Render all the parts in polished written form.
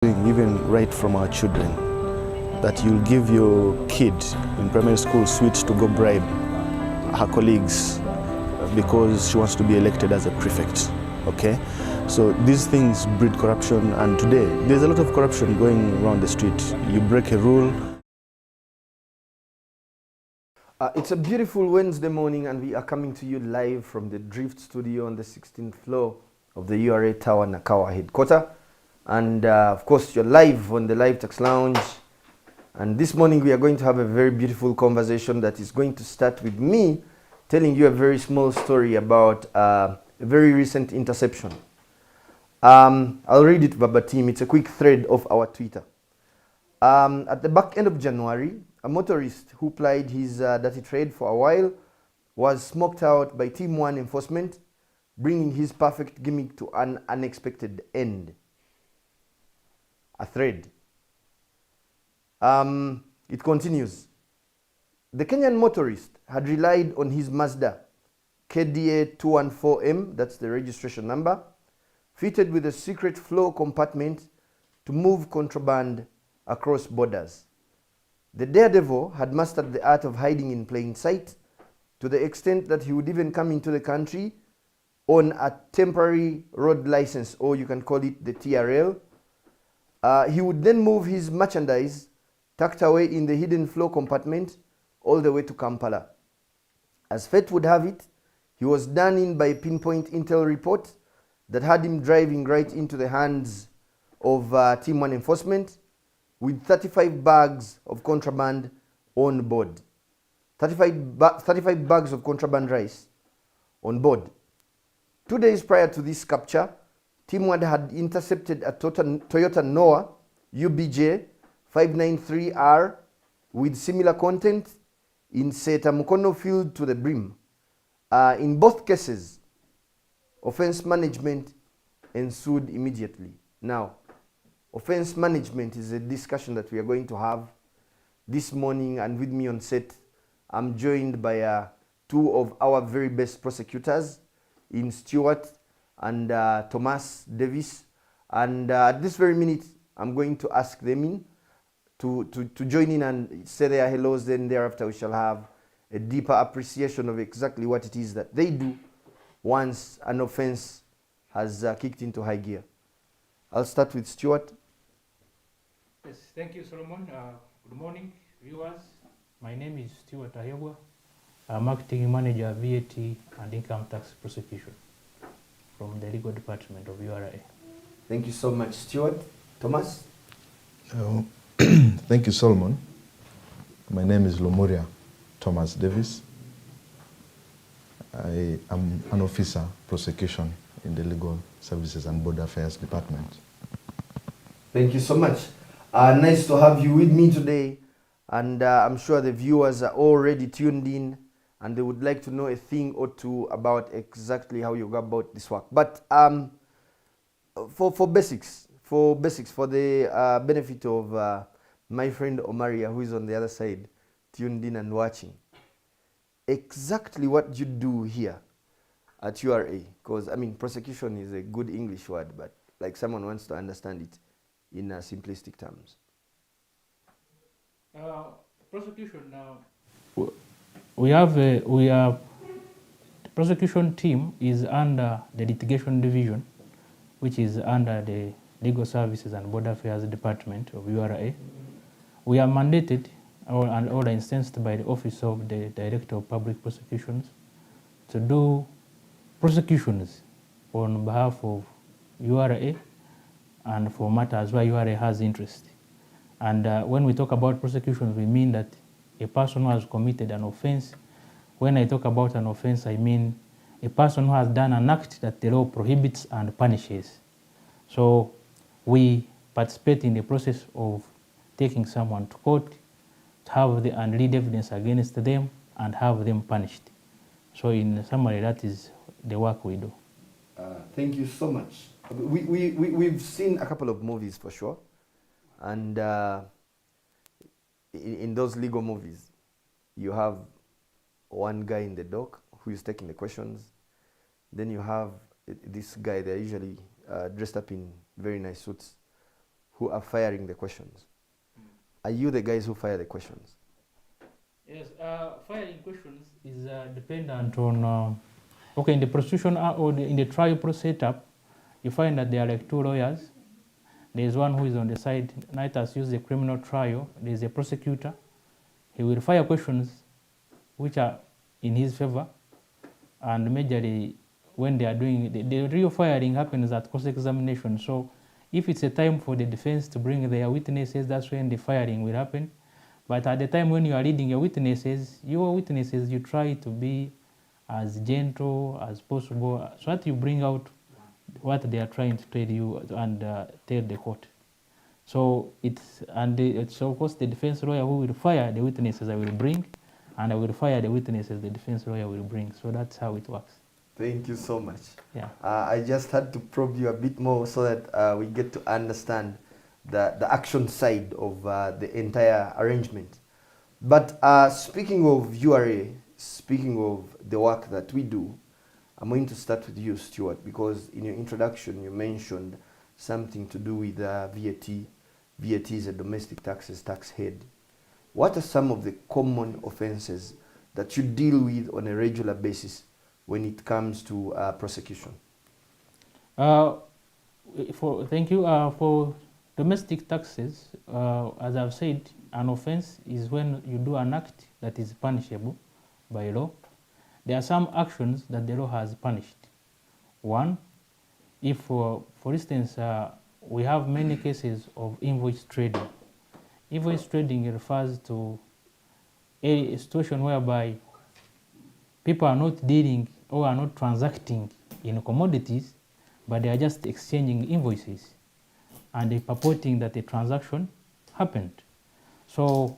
Even right from our children, that you'll give your kid in primary school sweets to go bribe her colleagues because she wants to be elected as a prefect. Okay, so these things breed corruption, and today there's a lot of corruption going around the street. You break a rule. It's a beautiful Wednesday morning, and we are coming to you live from the Drift Studio on the 16th floor of the URA Tower, Nakawa headquarters. And of course, you're live on the Live Tax Lounge. And this morning, we are going to have a very beautiful conversation that is going to start with me telling you a very small story about a very recent interception. I'll read it verbatim. It's a quick thread of our Twitter. At the back end of January, a motorist who plied his dirty trade for a while was smoked out by Team 1 enforcement, bringing his perfect gimmick to an unexpected end. A thread. It continues. The Kenyan motorist had relied on his Mazda KDA 214M, that's the registration number, fitted with a secret flow compartment to move contraband across borders. The daredevil had mastered the art of hiding in plain sight to the extent that he would even come into the country on a temporary road license, or you can call it the TRL. He would then move his merchandise tucked away in the hidden flow compartment all the way to Kampala. As fate would have it, he was done in by a pinpoint intel report that had him driving right into the hands of Team 1 enforcement with 35 bags of contraband on board. 35 bags of contraband rice on board. 2 days prior to this capture, Team 1 had intercepted a Toyota Noah UBJ 593R with similar content in Seta Mukono filled to the brim. In both cases, offence management ensued immediately. Now, offence management is a discussion that we are going to have this morning, and with me on set, I'm joined by two of our very best prosecutors in Stuart and Thomas Davis. And at this very minute, I'm going to ask them in to join in and say their hellos. Then thereafter, we shall have a deeper appreciation of exactly what it is that they do once an offense has kicked into high gear. I'll start with Stuart. Yes, thank you, Solomon. Good morning, viewers. My name is Stuart Ayogwa. I'm Marketing Manager, VAT and Income Tax Prosecution from the Legal Department of URA. Thank you so much, Stuart. Thomas? Thank you, Solomon. My name is Lomuria Thomas Davis. I am an officer prosecution in the Legal Services and Border Affairs Department. Thank you so much. Nice to have you with me today, and I'm sure the viewers are already tuned in and they would like to know a thing or two about exactly how you go about this work. But for basics, for the benefit of my friend Omaria, who is on the other side, tuned in and watching, exactly what you do here at URA, because I mean, prosecution is a good English word, but like someone wants to understand it in simplistic terms. Prosecution now. The prosecution team is under the litigation division, which is under the Legal Services and Border Affairs Department of URA. We are mandated or instanced by the Office of the Director of Public Prosecutions to do prosecutions on behalf of URA and for matters where URA has interest. And when we talk about prosecutions, we mean that a person who has committed an offense. When I talk about an offense, I mean a person who has done an act that the law prohibits and punishes. So we participate in the process of taking someone to court, to have the unlead evidence against them, and have them punished. So in summary, that is the work we do. Thank you so much. We've seen a couple of movies for sure, and in those legal movies, you have one guy in the dock who is taking the questions. Then you have this guy, they're usually dressed up in very nice suits, who are firing the questions. Are you the guys who fire the questions? Yes, firing questions is dependent on, okay, in the prosecution or in the trial process setup, you find that there are like two lawyers. There is one who is on the side, Knight has used the criminal trial, there is a prosecutor. He will fire questions which are in his favor, and majorly when they are doing, the real firing happens at cross-examination. So if it's a time for the defense to bring their witnesses, that's when the firing will happen. But at the time when you are reading your witnesses, you try to be as gentle as possible so that you bring out what they are trying to tell you and tell the court. So so of course the defense lawyer who will fire the witnesses I will bring, and I will fire the witnesses the defense lawyer will bring. So that's how it works. Thank you so much. Yeah. I just had to probe you a bit more so that we get to understand the action side of the entire arrangement. But speaking of URA, speaking of the work that we do, I'm going to start with you, Stuart, because in your introduction you mentioned something to do with VAT. VAT is a domestic taxes tax head. What are some of the common offenses that you deal with on a regular basis when it comes to prosecution? Thank you. For domestic taxes, as I've said, an offense is when you do an act that is punishable by law. There are some actions that the law has punished. One, if, for instance, we have many cases of invoice trading. Invoice trading refers to a situation whereby people are not dealing or are not transacting in commodities, but they are just exchanging invoices and they purporting that a transaction happened. So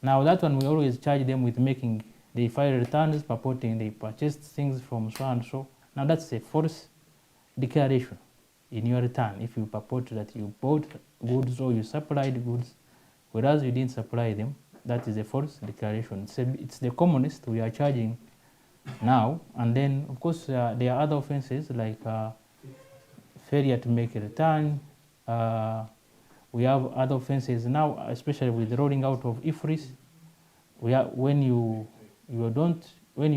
now that one we always charge them with making, they file returns purporting they purchased things from so and so. Now that's a false declaration in your return if you purport that you bought goods or you supplied goods, whereas you didn't supply them. That is a false declaration. It's the commonest we are charging now. And then, of course, there are other offenses like failure to make a return. We have other offenses now, especially with the rolling out of IFRIS. When you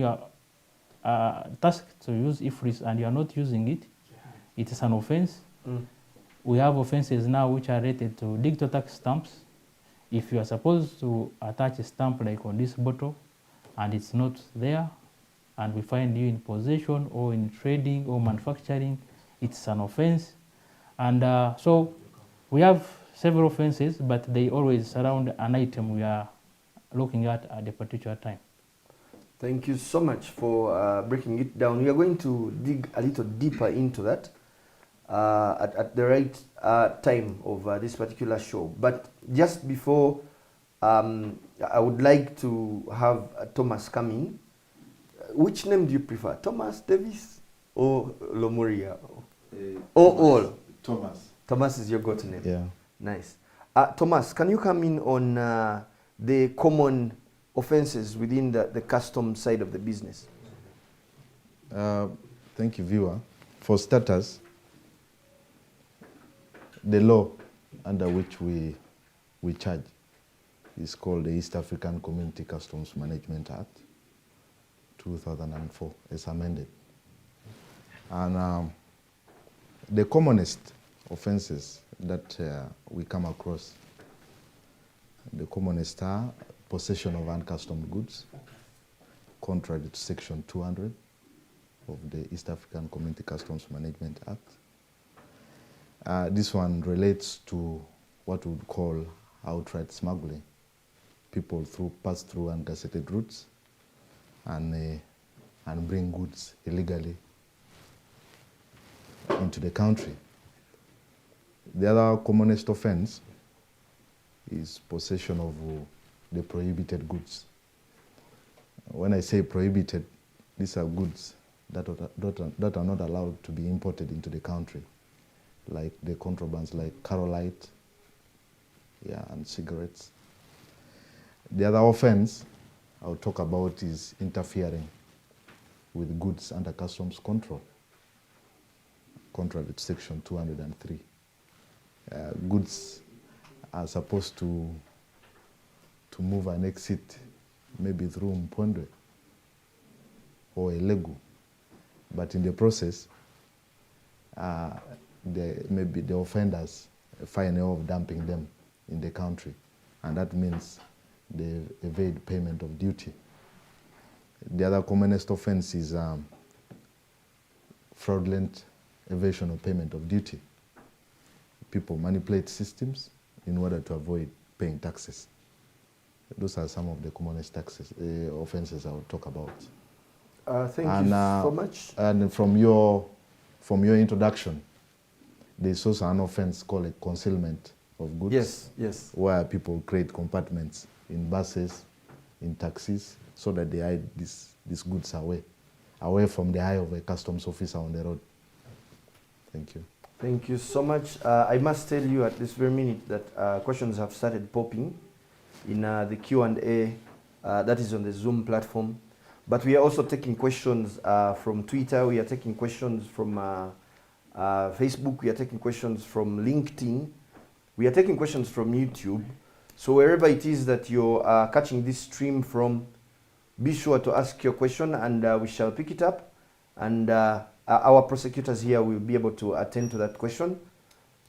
are tasked to use IFRIS and you are not using it, it is an offense. We have offenses now which are related to digital tax stamps. If you are supposed to attach a stamp like on this bottle and it's not there, and we find you in possession or in trading or manufacturing, it's an offense. And so we have several offenses, but they always surround an item we are looking at the particular time. Thank you so much for breaking it down. We are going to dig a little deeper into that at the right time of this particular show. But just before, I would like to have Thomas come in. Which name do you prefer, Thomas Davis or Lomuria? Or all? Thomas. Thomas is your go-to name? Yeah. Nice. Thomas, can you come in on the common offenses within the custom side of the business? Thank you, viewer. For starters, the law under which we charge is called the East African Community Customs Management Act, 2004, as amended. And the commonest offenses that we come across, the commonest are possession of uncustomed goods, contrary to Section 200 of the East African Community Customs Management Act. This one relates to what we would call outright smuggling. People pass through ungazetted routes and bring goods illegally into the country. The other commonest offense is possession of the prohibited goods. When I say prohibited, these are goods that are not allowed to be imported into the country, like the contrabands like Carolite, and cigarettes. The other offense I'll talk about is interfering with goods under customs control, contrary to Section 203. Goods are supposed to move and exit maybe through Mpondwe or Elegu, but in the process, maybe the offenders find a way of dumping them in the country, and that means they evade payment of duty. The other commonest offense is fraudulent evasion of payment of duty. People manipulate systems in order to avoid paying taxes. Those are some of the commonest offenses I will talk about. Thank you so much. And from your introduction, there's also an offense called a concealment of goods. Yes, yes. Where people create compartments in buses, in taxis, so that they hide these goods away from the eye of a customs officer on the road. Thank you. Thank you so much. I must tell you at this very minute that questions have started popping in the Q&A that is on the Zoom platform. But we are also taking questions from Twitter. We are taking questions from Facebook. We are taking questions from LinkedIn. We are taking questions from YouTube. So wherever it is that you're catching this stream from, be sure to ask your question and we shall pick it up. And our prosecutors here will be able to attend to that question,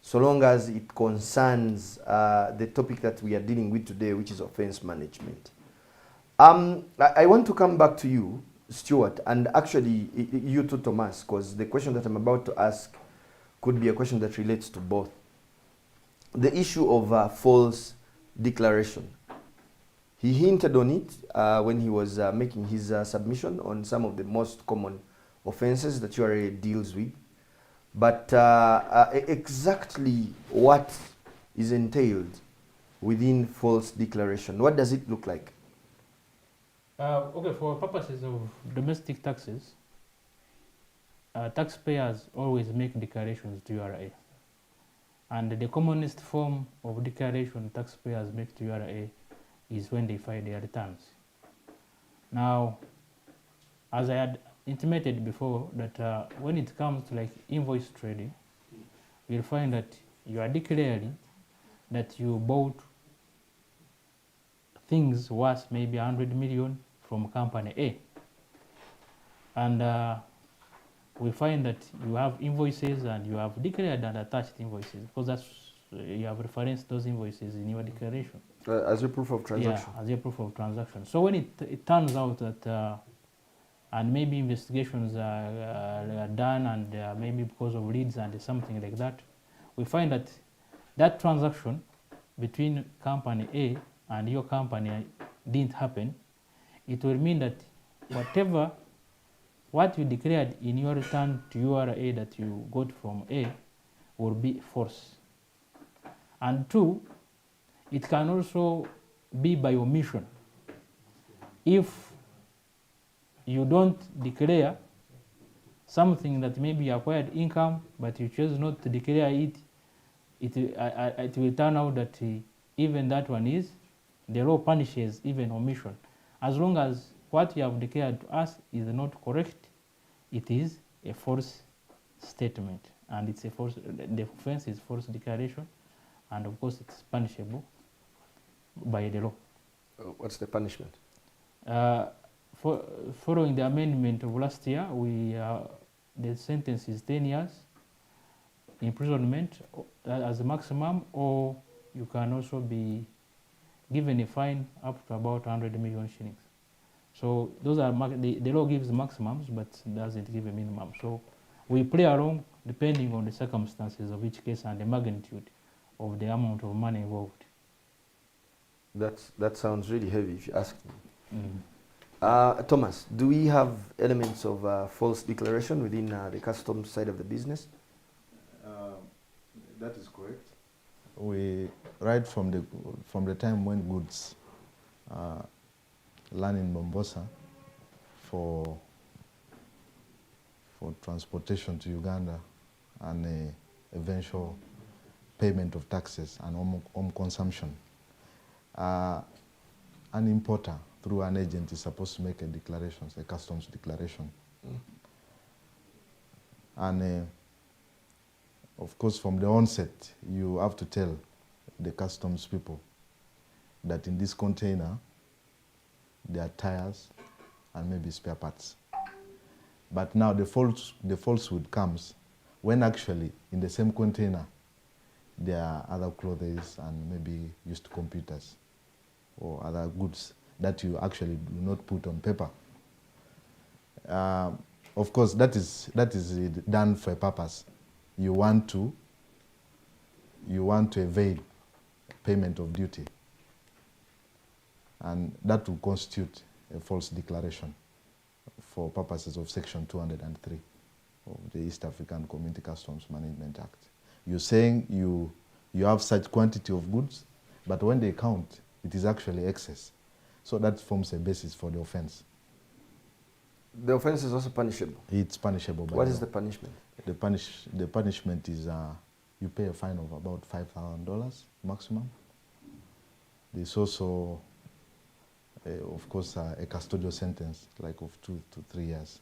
so long as it concerns the topic that we are dealing with today, which is offense management. I want to come back to you, Stuart, and actually you too, Thomas, because the question that I'm about to ask could be a question that relates to both. The issue of false declaration. He hinted on it when he was making his submission on some of the most common offenses that URA deals with. But exactly what is entailed within false declaration? What does it look like? Okay, for purposes of domestic taxes, taxpayers always make declarations to URA. And the commonest form of declaration taxpayers make to URA is when they file their returns. Now, as I had intimated before, that when it comes to like invoice trading, you'll find that you are declaring that you bought things worth maybe 100 million from company A. And we find that you have invoices and you have declared and attached invoices, because that's you have referenced those invoices in your declaration. As a proof of transaction? Yeah, as a proof of transaction. So when it turns out that, and maybe investigations are done and maybe because of leads and something like that, we find that that transaction between company A and your company didn't happen. It will mean that what you declared in your return to URA that you got from A will be false. And two, it can also be by omission. If you don't declare something that may be acquired income, but you choose not to declare it, it will turn out that even that one is, the law punishes even omission. As long as what you have declared to us is not correct, it is a false statement, and it's a false. The offense is false declaration, and of course it's punishable by the law. What's the punishment? Following the amendment of last year, the sentence is 10 years imprisonment as a maximum, or you can also be given a fine up to about 100 million shillings. So those are the law gives maximums, but doesn't give a minimum. So we play along depending on the circumstances of each case and the magnitude of the amount of money involved. That sounds really heavy, if you ask me. Thomas, do we have elements of false declaration within the customs side of the business? That is correct. We, right from the time when goods land in Mombasa for transportation to Uganda and eventual payment of taxes and home consumption, an importer through an agent is supposed to make a customs declaration. And of course, from the onset, you have to tell the customs people that in this container there are tires and maybe spare parts. But now the falsehood comes when actually in the same container there are other clothes and maybe used computers or other goods that you actually do not put on paper. Of course, that is done for a purpose. You want to evade payment of duty, and that will constitute a false declaration for purposes of Section 203 of the East African Community Customs Management Act. You're saying you have such quantity of goods, but when they count, it is actually excess. So that forms a basis for the offense. The offense is also punishable. It's punishable by What law. is the punishment? The punishment is you pay a fine of about $5,000 maximum. There's also, of course, a custodial sentence like of 2 to 3 years.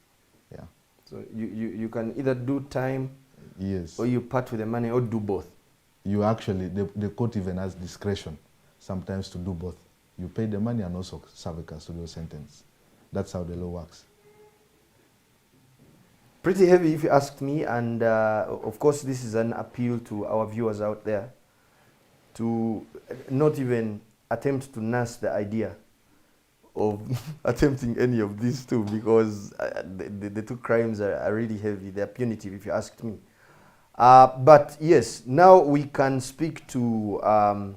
Yeah. So you can either do time, Yes. or you part with the money, or do both. You actually, the court even has discretion sometimes to do both. You pay the money and also serve a custodial sentence. That's how the law works. Pretty heavy if you asked me, and of course this is an appeal to our viewers out there to not even attempt to nurse the idea of attempting any of these two, because the two crimes are really heavy. They're punitive if you asked me. But yes, now we can speak to,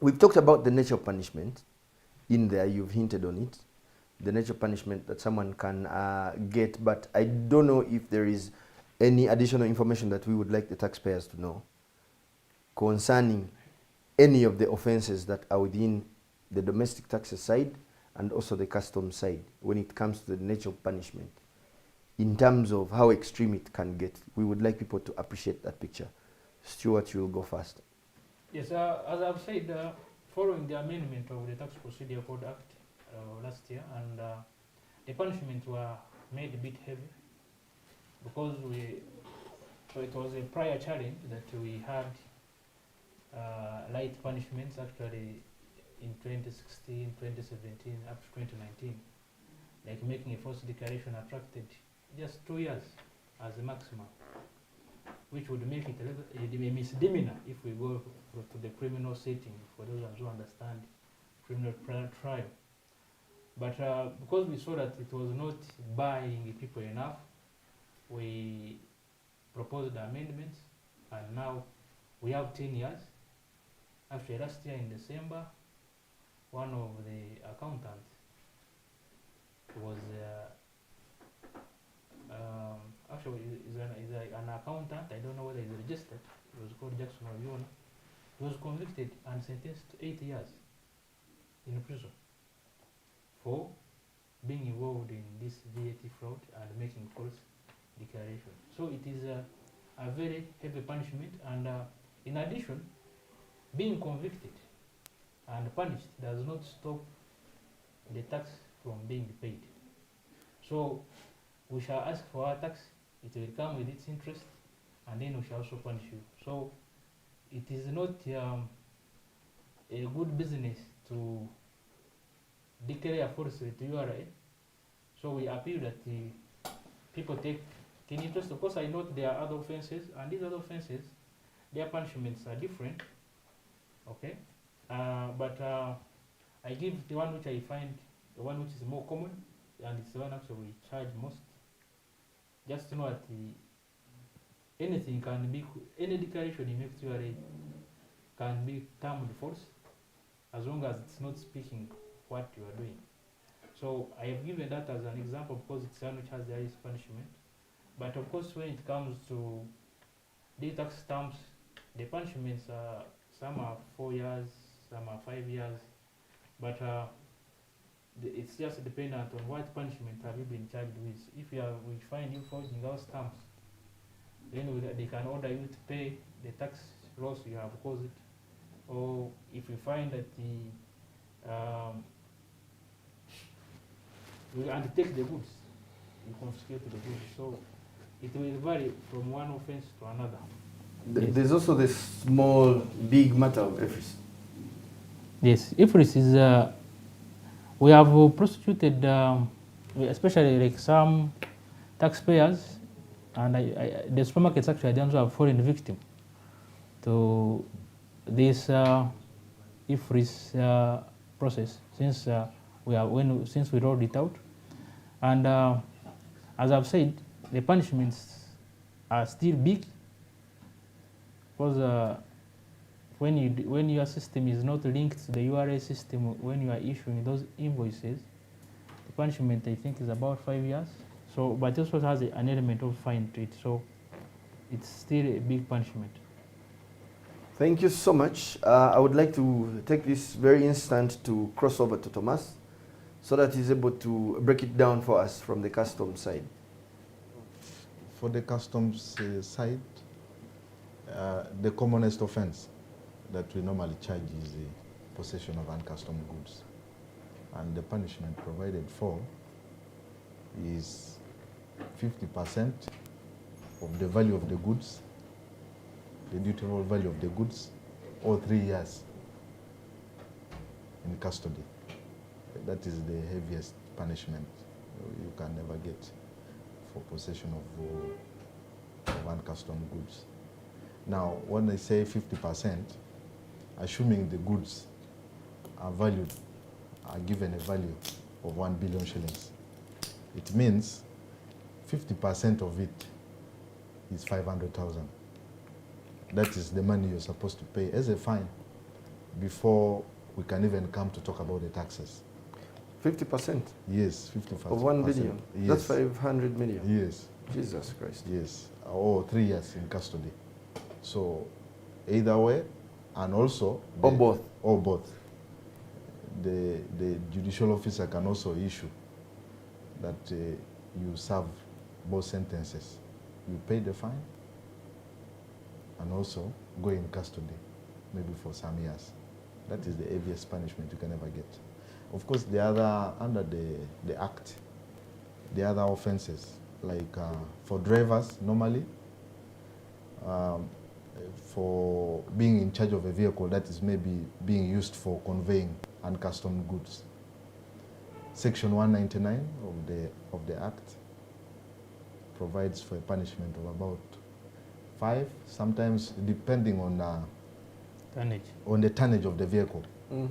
we've talked about the nature of punishment in there, you've hinted on it, the nature of punishment that someone can get, but I don't know if there is any additional information that we would like the taxpayers to know concerning any of the offenses that are within the domestic taxes side and also the customs side when it comes to the nature of punishment. In terms of how extreme it can get, we would like people to appreciate that picture. Stuart, you will go first. Yes, as I've said, following the amendment of the Tax Procedure Code Act last year, and the punishments were made a bit heavy because so it was a prior challenge that we had light punishments actually in 2016, 2017, up to 2019, like making a false declaration attracted just 2 years as a maximum, which would make it a misdemeanor if we go to the criminal setting, for those who understand criminal trial. But because we saw that it was not buying people enough, we proposed amendments, and now we have 10 years. Actually, last year in December, one of the accountants was actually is an accountant. I don't know whether he's registered. He was called Jackson Obiona. He was convicted and sentenced to 8 years in prison for being involved in this VAT fraud and making false declaration. So it is a very heavy punishment, and in addition, being convicted and punished does not stop the tax from being paid. So we shall ask for our tax, it will come with its interest, and then we shall also punish you. So it is not a good business to declare falsely to URA. So we appeal that the people take keen interest. Of course, I note there are other offenses, and these other offenses, their punishments are different. Okay, but I give the one which I find the one which is more common, and it's the one actually we charge most. Just to know that anything can be, any declaration you make to URA can be termed false, as long as it's not speaking what you are doing. So I have given that as an example because it's one which has the highest punishment. But of course, when it comes to the tax stamps, the punishments are, some are 4 years, some are 5 years, but it's just dependent on what punishment have you been charged with. If we find you forging those stamps, then they can order you to pay the tax loss you have caused. Or if we find that we undertake the goods, you confiscate the goods. So it will vary from one offense to another. Yes. There's also the small, big matter of EFRIS. Yes, IFRIS is, we have prosecuted, especially like some taxpayers, and the supermarkets actually they also have fallen victim to this IFRIS process since since we rolled it out, and as I've said, the punishments are still big because when your system is not linked to the URA system, when you are issuing those invoices, the punishment I think is about 5 years. So, but it also has an element of fine to it, so it's still a big punishment. Thank you so much. I would like to take this very instant to cross over to Thomas so that he's able to break it down for us from the customs side. For the customs side, the commonest offense that we normally charge is the possession of uncustomed goods. And the punishment provided for is 50% of the value of the goods, the dutiable value of the goods, or 3 years in custody. That is the heaviest punishment you can ever get for possession of uncustomed goods. Now, when I say 50%, assuming the goods are valued, are given a value of 1 billion shillings, it means 50% of it is 500,000. That is the money you're supposed to pay as a fine before we can even come to talk about the taxes. 50%? Yes, 50%. Of 1 billion? Yes. That's 500 million? Yes. Jesus Christ. Yes, or 3 years in custody. So either way, and also... Or both? Or both. The judicial officer can also issue that you serve both sentences. You pay the fine and also go in custody, maybe for some years. That is the heaviest punishment you can ever get. Of course, the other, under the Act, the other offenses, like for drivers, normally, for being in charge of a vehicle that is maybe being used for conveying uncustomed goods. Section 199 of the Act provides for a punishment of about 5, sometimes depending on the tonnage of the vehicle. Mm.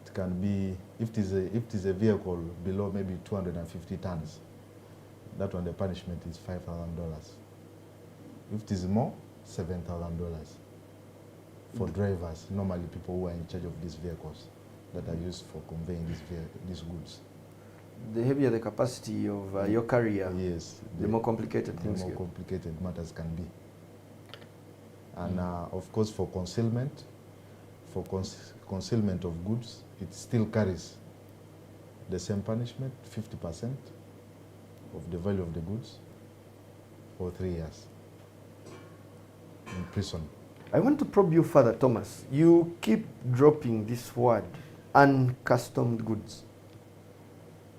It can be, if it is a vehicle below maybe 250 tons, that one the punishment is $5,000. If it is more, $7,000 for drivers, normally people who are in charge of these vehicles that are used for conveying these goods. The heavier the capacity of your carrier, yes, the more complicated things the more get. complicated matters can be. And of course, for concealment, concealment of goods, it still carries the same punishment, 50% of the value of the goods, for 3 years in prison. I want to probe you further, Thomas. You keep dropping this word, uncustomed goods.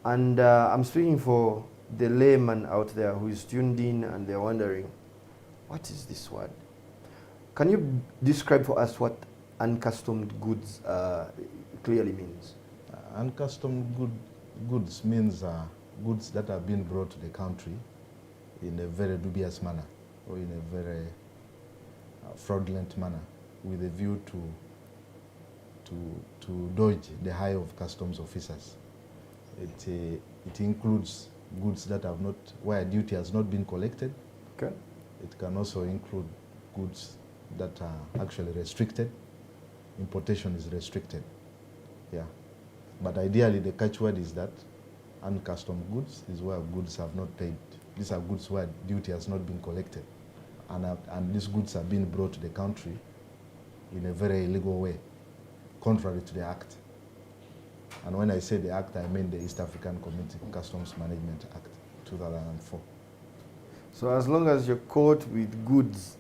And I'm speaking for the layman out there who is tuned in and they're wondering, what is this word? Can you describe for us what uncustomed goods clearly means? Uncustomed goods means goods that have been brought to the country in a very dubious manner or in a very fraudulent manner with a view to dodge the eye of customs officers. It includes goods that have not, where duty has not been collected. Okay. It can also include goods that are actually restricted. Importation is restricted. Yeah. But ideally, the catchword is that uncustomed goods is where goods have not paid. These are goods where duty has not been collected. And these goods are being brought to the country in a very illegal way, contrary to the Act. And when I say the Act, I mean the East African Community Customs Management Act, 2004. So as long as you're caught with goods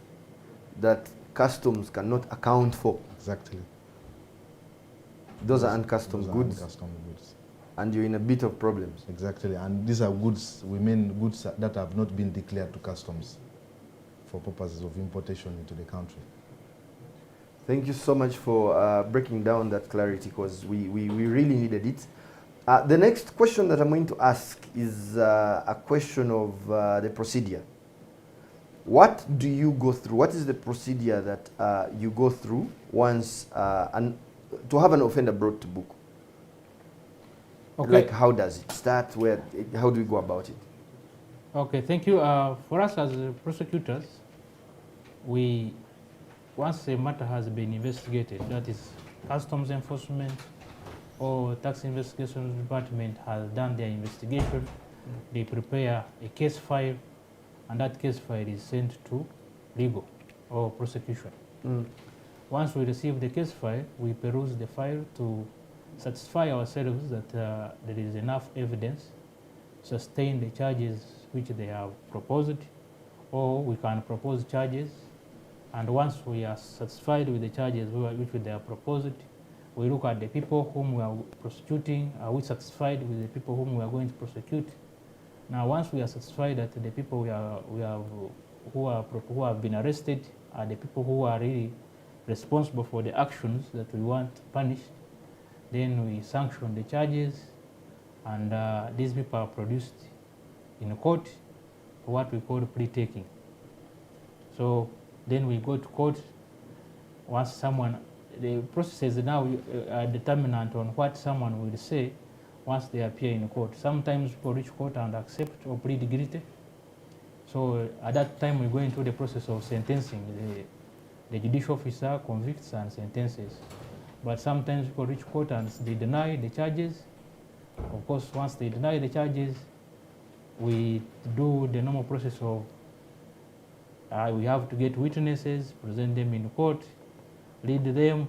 that customs cannot account for, Exactly. those are uncustomed goods, Uncustomed goods. and you're in a bit of problems. Exactly. And these are goods, we mean goods that have not been declared to customs for purposes of importation into the country. Thank you so much for breaking down that clarity, because we really needed it. The next question that I'm going to ask is a question of the procedure. What do you go through? What is the procedure that you go through once to have an offender brought to book? Okay. Like, how does it start? How do we go about it? Okay, thank you. For us as prosecutors, once a matter has been investigated, that is customs enforcement or tax investigation department has done their investigation, they prepare a case file, and that case file is sent to legal or prosecution. Once we receive the case file, we peruse the file to satisfy ourselves that there is enough evidence to sustain the charges which they have proposed, or we can propose charges. And once we are satisfied with the charges which they have proposed, we look at the people whom we are prosecuting. Are we satisfied with the people whom we are going to prosecute? Now, once we are satisfied that the people who have been arrested are the people who are really responsible for the actions that we want punished, then we sanction the charges, and these people are produced in court for what we call plea-taking. So then we go to court. Once the processes now are determinant on what someone will say once they appear in court. Sometimes people reach court and accept or plead guilty. So at that time we go into the process of sentencing. The judicial officer convicts and sentences. But sometimes people reach court and they deny the charges. Of course, once they deny the charges, we do the normal process of we have to get witnesses, present them in court, lead them,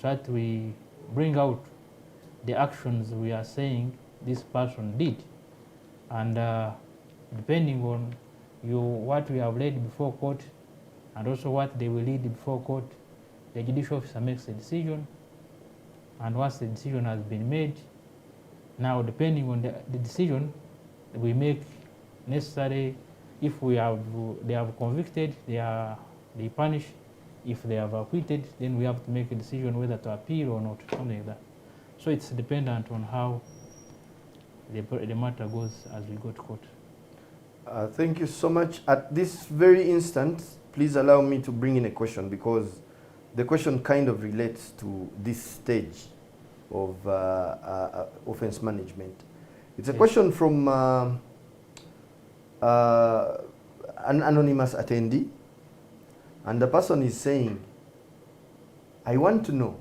so that we bring out the actions we are saying this person did. And depending on what we have laid before court, and also what they will lead before court, the judicial officer makes a decision. And once the decision has been made, now depending on the decision, we make necessary. If they have convicted, they punish. If they have acquitted, then we have to make a decision whether to appeal or not, something like that. So it's dependent on how the matter goes as we go to court. Thank you so much. At this very instant, please allow me to bring in a question, because the question kind of relates to this stage of offense management. It's a question from an anonymous attendee, and the person is saying, I want to know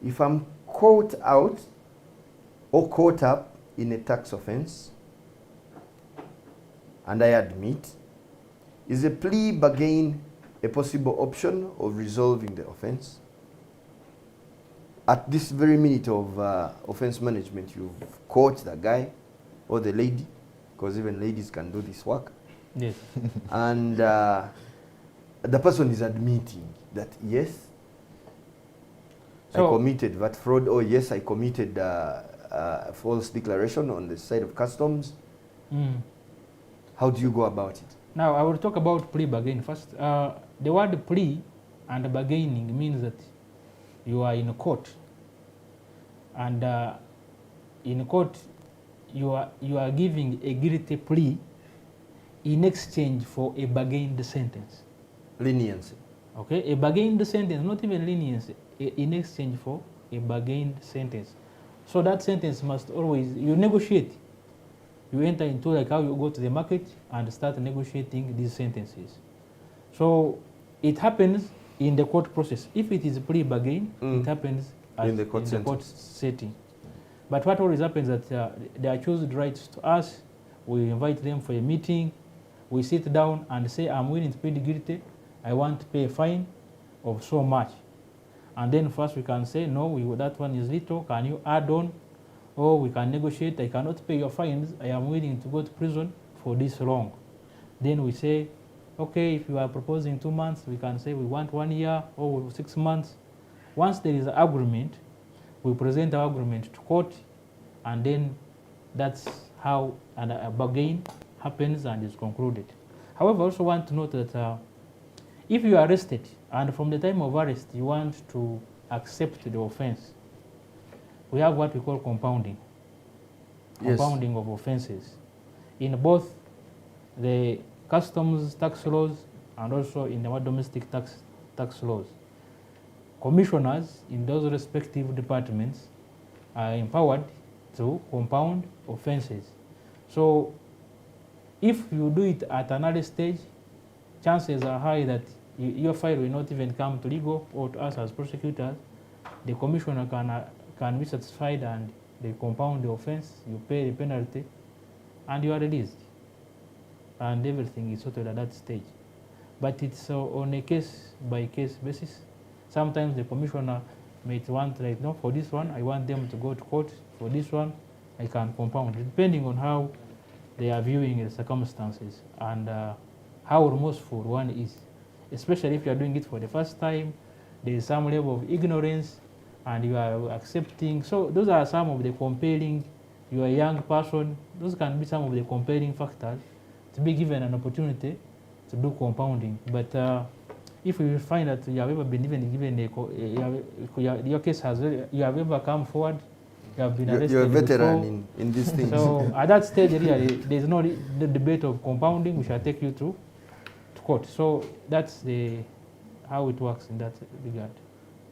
if I'm caught out or caught up in a tax offense and I admit, is a plea bargain a possible option of resolving the offense? At this very minute of offense management, you've caught the guy or the lady, because even ladies can do this work. Yes. And the person is admitting that, yes, I committed VAT fraud, or yes, I committed a false declaration on the side of customs. How do you go about it? Now, I will talk about plea bargain first. The word plea and bargaining means that you are in a court, and in court you are giving a guilty plea in exchange for a bargained sentence. Leniency. Okay, a bargained sentence, not even leniency, in exchange for a bargained sentence. So that sentence must always, you negotiate. You enter into like how you go to the market and start negotiating these sentences. So it happens in the court process. If it is a plea bargain, it happens in the court setting. But what always happens is that they are chosen rights to us. We invite them for a meeting. We sit down and say, I'm willing to plead guilty. I want to pay a fine of so much. And then first we can say, no, that one is little. Can you add on? Or we can negotiate. I cannot pay your fines. I am willing to go to prison for this long. Then we say, okay, if you are proposing 2 months, we can say we want 1 year or 6 months. Once there is an agreement, we present our agreement to court, and then that's how a bargain happens and is concluded. However, I also want to note that if you are arrested and from the time of arrest you want to accept the offense, we have what we call compounding. Yes. Compounding of offenses in both the customs tax laws and also in our domestic tax laws. Commissioners in those respective departments are empowered to compound offenses. So if you do it at an early stage, chances are high that your file will not even come to legal or to us as prosecutors. The commissioner can be satisfied and they compound the offense, you pay the penalty, and you are released. And everything is sorted at that stage. But it's on a case-by-case basis. Sometimes the commissioner may want, like, no, for this one, I want them to go to court. For this one, I can compound, depending on how they are viewing the circumstances and how remorseful one is. Especially if you are doing it for the first time, there is some level of ignorance and you are accepting. So those are some of the compelling, you are a young person, those can be some of the compelling factors to be given an opportunity to do compounding. But if you find that you have ever been even given your case has, you have ever come forward, you have been arrested. You're a veteran before, in these things. So at that stage, really, there's no the debate of compounding. We shall take you to court. So that's how it works in that regard.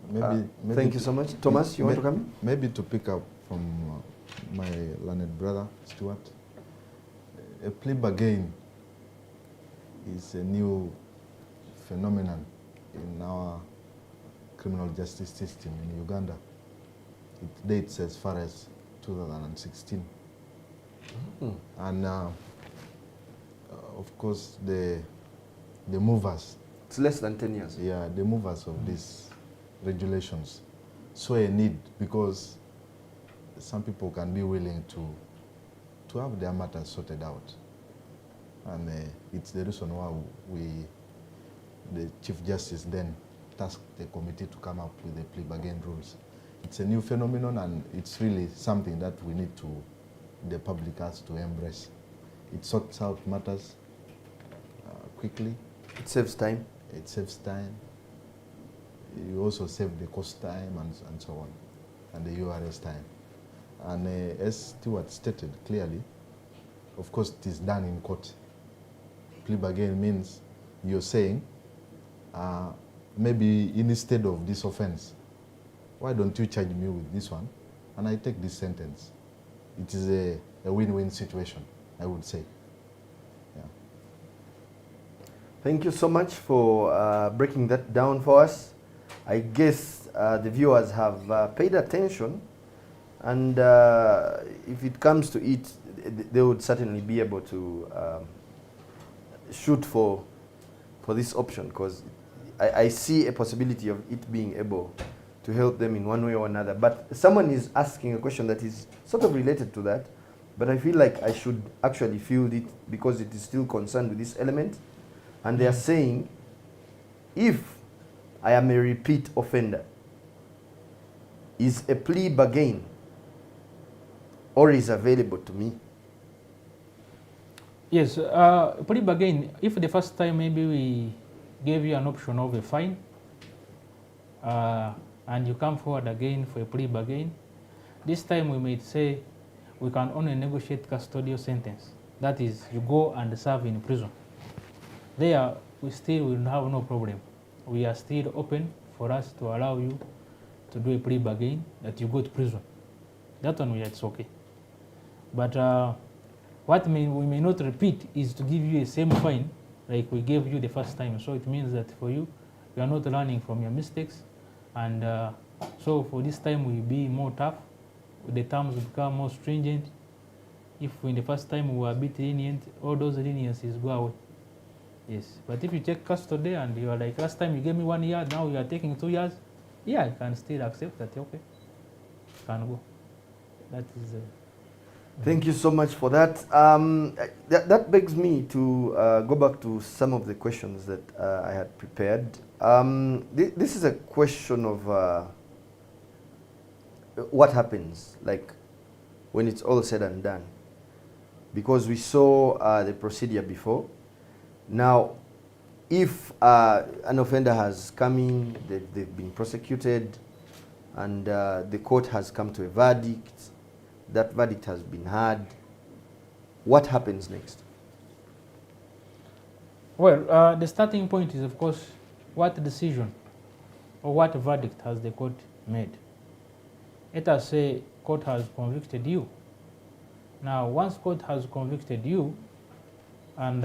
Maybe Thank you so much. Thomas, you want to come in? Maybe to pick up from my learned brother, Stuart, a plea bargain is a new phenomenon in our criminal justice system in Uganda. It dates as far as 2016. And of course, the movers. It's less than 10 years. Yeah, the movers of these regulations saw a need because some people can be willing to have their matters sorted out. And it's the reason why the Chief Justice then tasked the committee to come up with the plea bargain rules. It's a new phenomenon and it's really something that we need the public has to embrace. It sorts out matters quickly. It saves time. It saves time. You also save the cost time and so on, and the URS time. And as Stuart stated clearly, of course it is done in court. Plea bargain means you're saying, maybe instead of this offense, why don't you charge me with this one, and I take this sentence. It is a win-win situation, I would say. Yeah. Thank you so much for breaking that down for us. I guess the viewers have paid attention, and if it comes to it, they would certainly be able to shoot for this option, because I see a possibility of it being able to help them in one way or another. But someone is asking a question that is sort of related to that, but I feel like I should actually field it because it is still concerned with this element. And they are saying, if I am a repeat offender, is a plea bargain or is available to me? Yes, plea bargain, if the first time maybe we gave you an option of a fine, and you come forward again for a plea bargain, this time we may say we can only negotiate custodial sentence. That is, you go and serve in prison. There, we still will have no problem. We are still open for us to allow you to do a plea bargain that you go to prison. That one, it's okay. But what we may not repeat is to give you a same fine like we gave you the first time. So it means that for you, you are not learning from your mistakes. And so for this time, we'll be more tough. The terms will become more stringent. If in the first time we were a bit lenient, all those leniencies go away. Yes, but if you take custody and you are like, last time you gave me 1 year, now you are taking 2 years, yeah, I can still accept that, okay, can go. That is... Thank you so much for that. That begs me to go back to some of the questions that I had prepared. This is a question of what happens, like, when it's all said and done. Because we saw the procedure before, Now, if an offender has come in, they've been prosecuted, and the court has come to a verdict, that verdict has been heard, what happens next? Well, the starting point is, of course, what decision or what verdict has the court made? Let us say court has convicted you. Now, once court has convicted you, and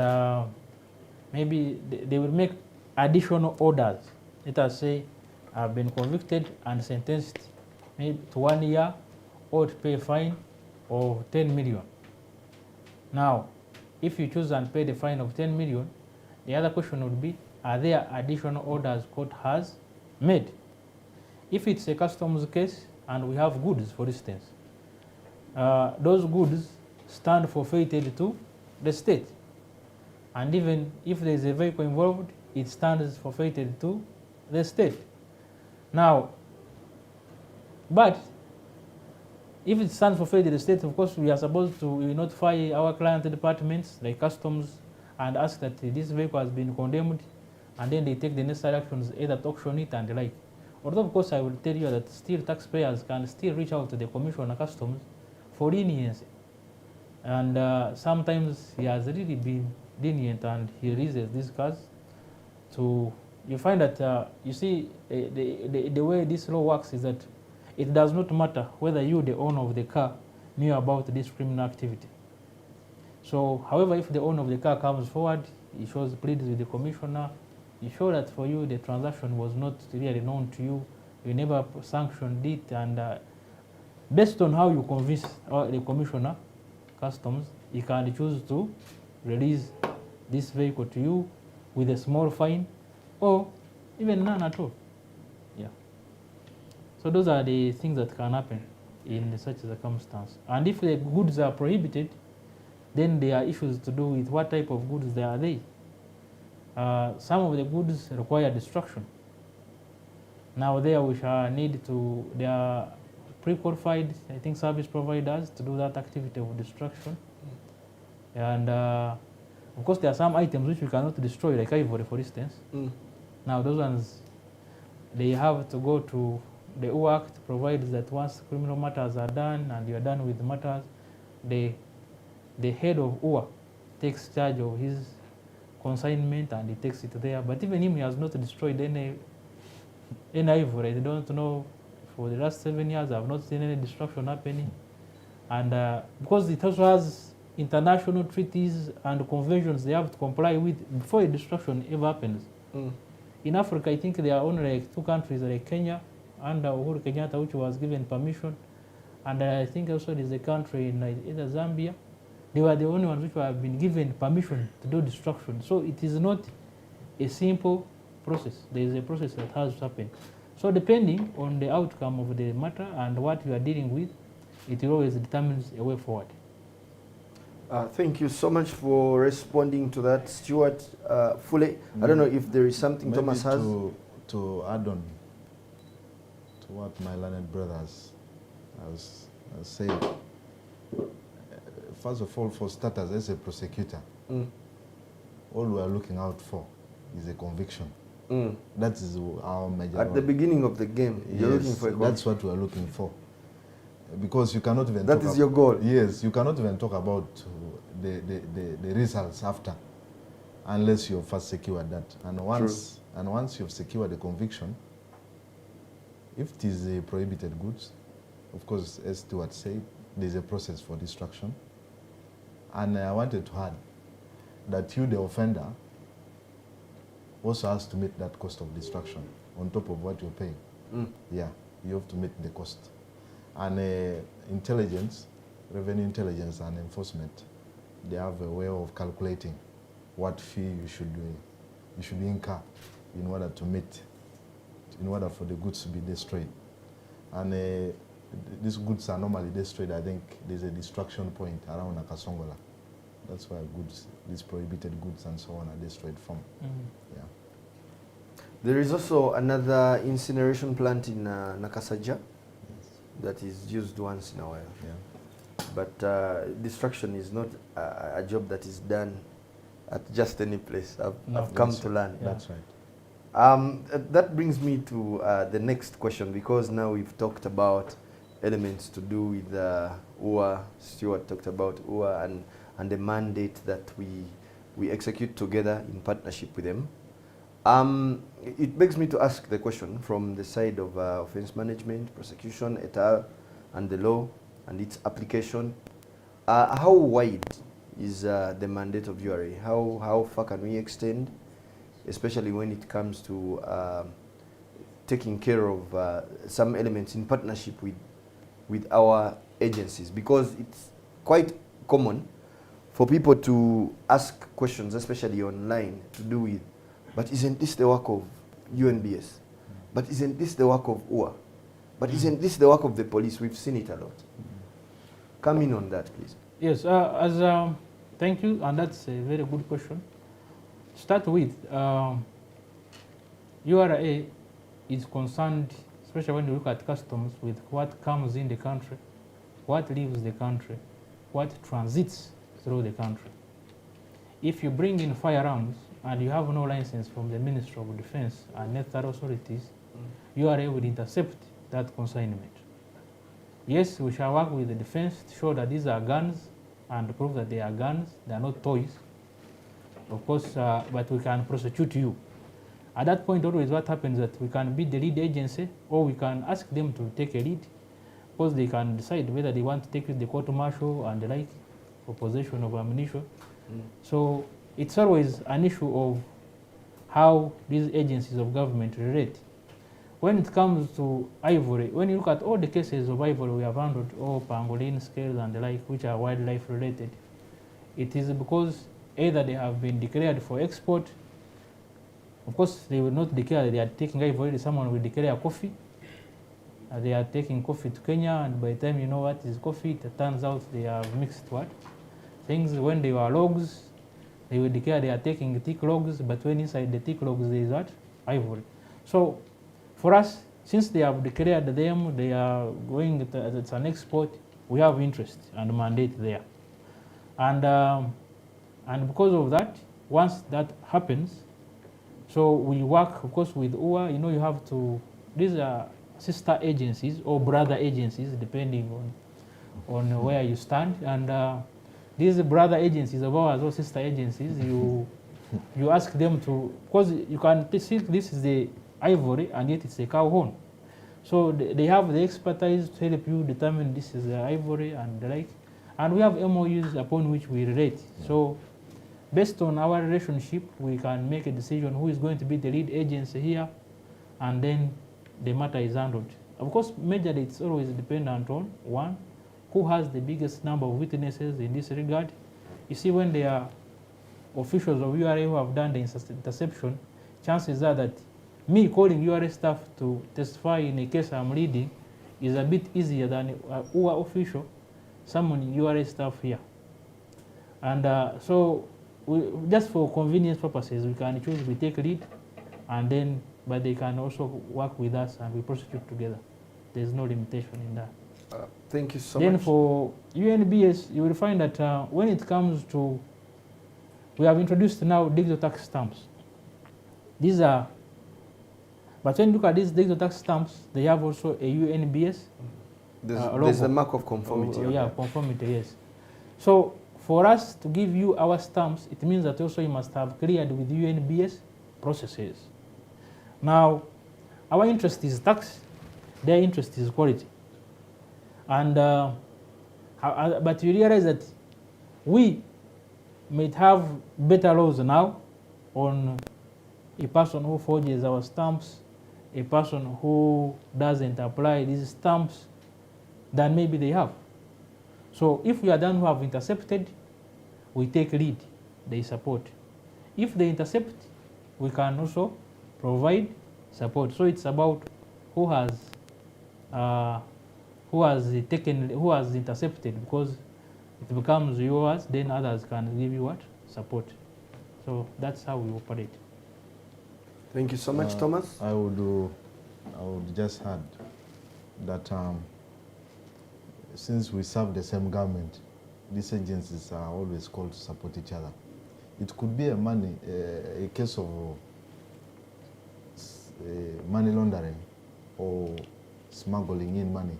maybe they will make additional orders. Let us say I've been convicted and sentenced maybe to 1 year or to pay a fine of 10 million. Now, if you choose and pay the fine of 10 million, the other question would be, are there additional orders court has made? If it's a customs case and we have goods, for instance, those goods stand forfeited to the state. And even if there is a vehicle involved, it stands forfeited to the state. Now, but if it stands forfeited to the state, of course, we are supposed to notify our client departments, like customs, and ask that this vehicle has been condemned, and then they take the necessary actions, either to auction it and the like. Although, of course, I will tell you that still taxpayers can still reach out to the Commissioner of Customs for leniency. And sometimes he has really been lenient and he releases these cars to, you find that, you see, the way this law works is that it does not matter whether you, the owner of the car, knew about this criminal activity. So, however, if the owner of the car comes forward, he shows pleads with the commissioner, you show that for you the transaction was not really known to you, you never sanctioned it, and based on how you convince the commissioner, customs, he can choose to release this vehicle to you with a small fine or even none at all. Yeah. So those are the things that can happen in such a circumstance. And if the goods are prohibited, then there are issues to do with what type of goods they are they. Some of the goods require destruction. Now there we shall need to, there are pre-qualified, I think, service providers to do that activity of destruction. And of course there are some items which we cannot destroy, like ivory, for instance. Now those ones, they have to go to the EU Act, provides that once criminal matters are done and you are done with the matters, the head of UA takes charge of his consignment and he takes it there. But even him, he has not destroyed any ivory. I don't know, for the last 7 years, I have not seen any destruction happening. And because it also has international treaties and conventions they have to comply with before a destruction ever happens. In Africa, I think there are only like 2 countries, like Kenya and Uhuru Kenyatta, which was given permission. And I think also there's a country in either Zambia. They were the only ones which have been given permission to do destruction. So it is not a simple process. There is a process that has to happen. So depending on the outcome of the matter and what you are dealing with, it always determines a way forward. Thank you so much for responding to that, Stuart. Fule, I don't know if there is something Maybe Thomas has. To add on to what my learned brothers has said. First of all, for starters, as a prosecutor, all we are looking out for is a conviction. That is our major. At the beginning of the game, you're looking for a conviction. That's what we are looking for. Because you cannot even That is your goal. Yes, you cannot even talk about the results after, unless you first secure that. And once you've secured the conviction, if it is a prohibited goods, of course, as Stuart said, there's a process for destruction. And I wanted to add that you, the offender, also has to meet that cost of destruction on top of what you're paying. Yeah, you have to meet the cost. And intelligence, revenue intelligence and enforcement, they have a way of calculating what fee you should incur in order to meet, in order for the goods to be destroyed. And these goods are normally destroyed, I think there's a destruction point around Nakasongola. That's where goods, these prohibited goods and so on, are destroyed from. Yeah. There is also another incineration plant in Nakasaja that is used once in a while. Yeah. But destruction is not a job that is done at just any place. No. I've come That's to learn. Yeah. That's right. That brings me to the next question, because now we've talked about elements to do with UA. Stuart talked about UA and the mandate that we execute together in partnership with them. It begs me to ask the question from the side of offence management, prosecution, et al., and the law and its application. How wide is the mandate of URA? How far can we extend, especially when it comes to taking care of some elements in partnership with our agencies? Because it's quite common for people to ask questions, especially online, to do with, but isn't this the work of UNBS? But isn't this the work of UA? But isn't this the work of the police? We've seen it a lot. Come in on that, please. Yes, thank you, and that's a very good question. Start with, URA is concerned, especially when you look at customs, with what comes in the country, what leaves the country, what transits through the country. If you bring in firearms and you have no license from the Ministry of Defense and necessary authorities, URA will intercept that consignment. Yes, we shall work with the defense to show that these are guns and prove that they are guns, they are not toys. Of course, but we can prosecute you. At that point, always what happens is that we can be the lead agency, or we can ask them to take a lead, because they can decide whether they want to take it to the court martial and the like for possession of ammunition. So it's always an issue of how these agencies of government relate. When it comes to ivory, when you look at all the cases of ivory we have handled, all pangolin, scales and the like, which are wildlife related, it is because either they have been declared for export. Of course, they will not declare that they are taking ivory. Someone will declare coffee. They are taking coffee to Kenya, and by the time you know what is coffee, it turns out they have mixed what? Things. When they were logs, they will declare they are taking thick logs, but when inside the thick logs there is what? Ivory. So for us, since they have declared them, they are going, it's an export, we have interest and mandate there. And because of that, once that happens, so we work, of course, with UA. You know, you have to, these are sister agencies or brother agencies, depending on where you stand. And these brother agencies of ours or sister agencies, you ask them to, because you can see this is the ivory and yet it's a cow horn. So they have the expertise to help you determine this is the ivory and the like. And we have MOUs upon which we relate. So based on our relationship, we can make a decision who is going to be the lead agency here, and then the matter is handled. Of course, majorly it's always dependent on, one, who has the biggest number of witnesses in this regard. You see, when there are officials of URA who have done the interception, chances are that me calling URA staff to testify in a case I'm leading is a bit easier than a UA official summoning URA staff here. And so, just for convenience purposes, we can choose, we take lead, and then, but they can also work with us and we prosecute together. There's no limitation in that. Thank you so Then much. for UNBS, you will find that when it comes to, we have introduced now digital tax stamps. These are, but when you look at these digital tax stamps, they have also a UNBS There's a mark of conformity. yeah, conformity, yes. So for us to give you our stamps, it means that also you must have cleared with UNBS processes. Now, our interest is tax, their interest is quality. And, but you realize that we might have better laws now on a person who forges our stamps, a person who doesn't apply these stamps, than maybe they have. So if we are done who have intercepted, we take lead, they support. If they intercept, we can also provide support. So it's about who has intercepted, because it becomes yours, then others can give you what? Support. So that's how we operate. Thank you so much, Thomas. I would just add that since we serve the same government, these agencies are always called to support each other. It could be a case of money laundering or smuggling in money.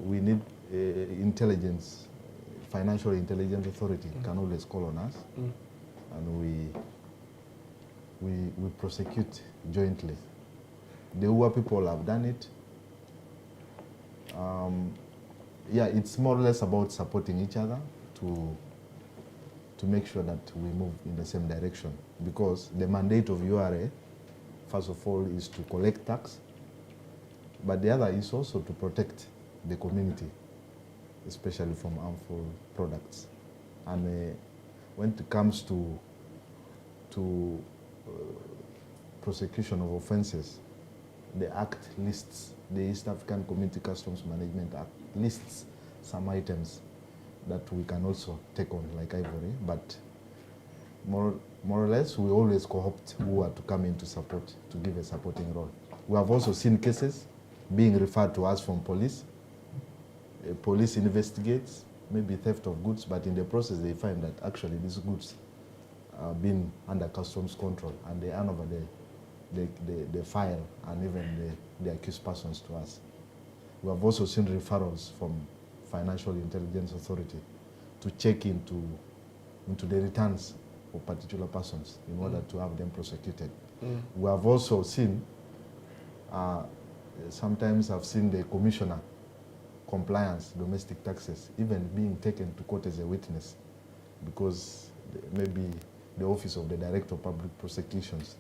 We need intelligence, financial intelligence authority can always call on us, and we prosecute jointly. The UWA people have done it. Yeah, it's more or less about supporting each other to make sure that we move in the same direction, because the mandate of URA, first of all, is to collect tax, but the other is also to protect the community, especially from harmful products. And when it comes to prosecution of offences, the Act lists, the East African Community Customs Management Act lists some items that we can also take on, like ivory, but more or less we always co-opt who are to come in to support, to give a supporting role. We have also seen cases being referred to us from police. Police investigates, maybe theft of goods, but in the process they find that actually these goods are being under customs control, and they hand over the file and even the accused persons to us. We have also seen referrals from Financial Intelligence Authority to check into the returns of particular persons in order to have them prosecuted. We have also seen, sometimes I've seen the commissioner compliance, domestic taxes, even being taken to court as a witness, because maybe the office of the Director of Public Prosecutions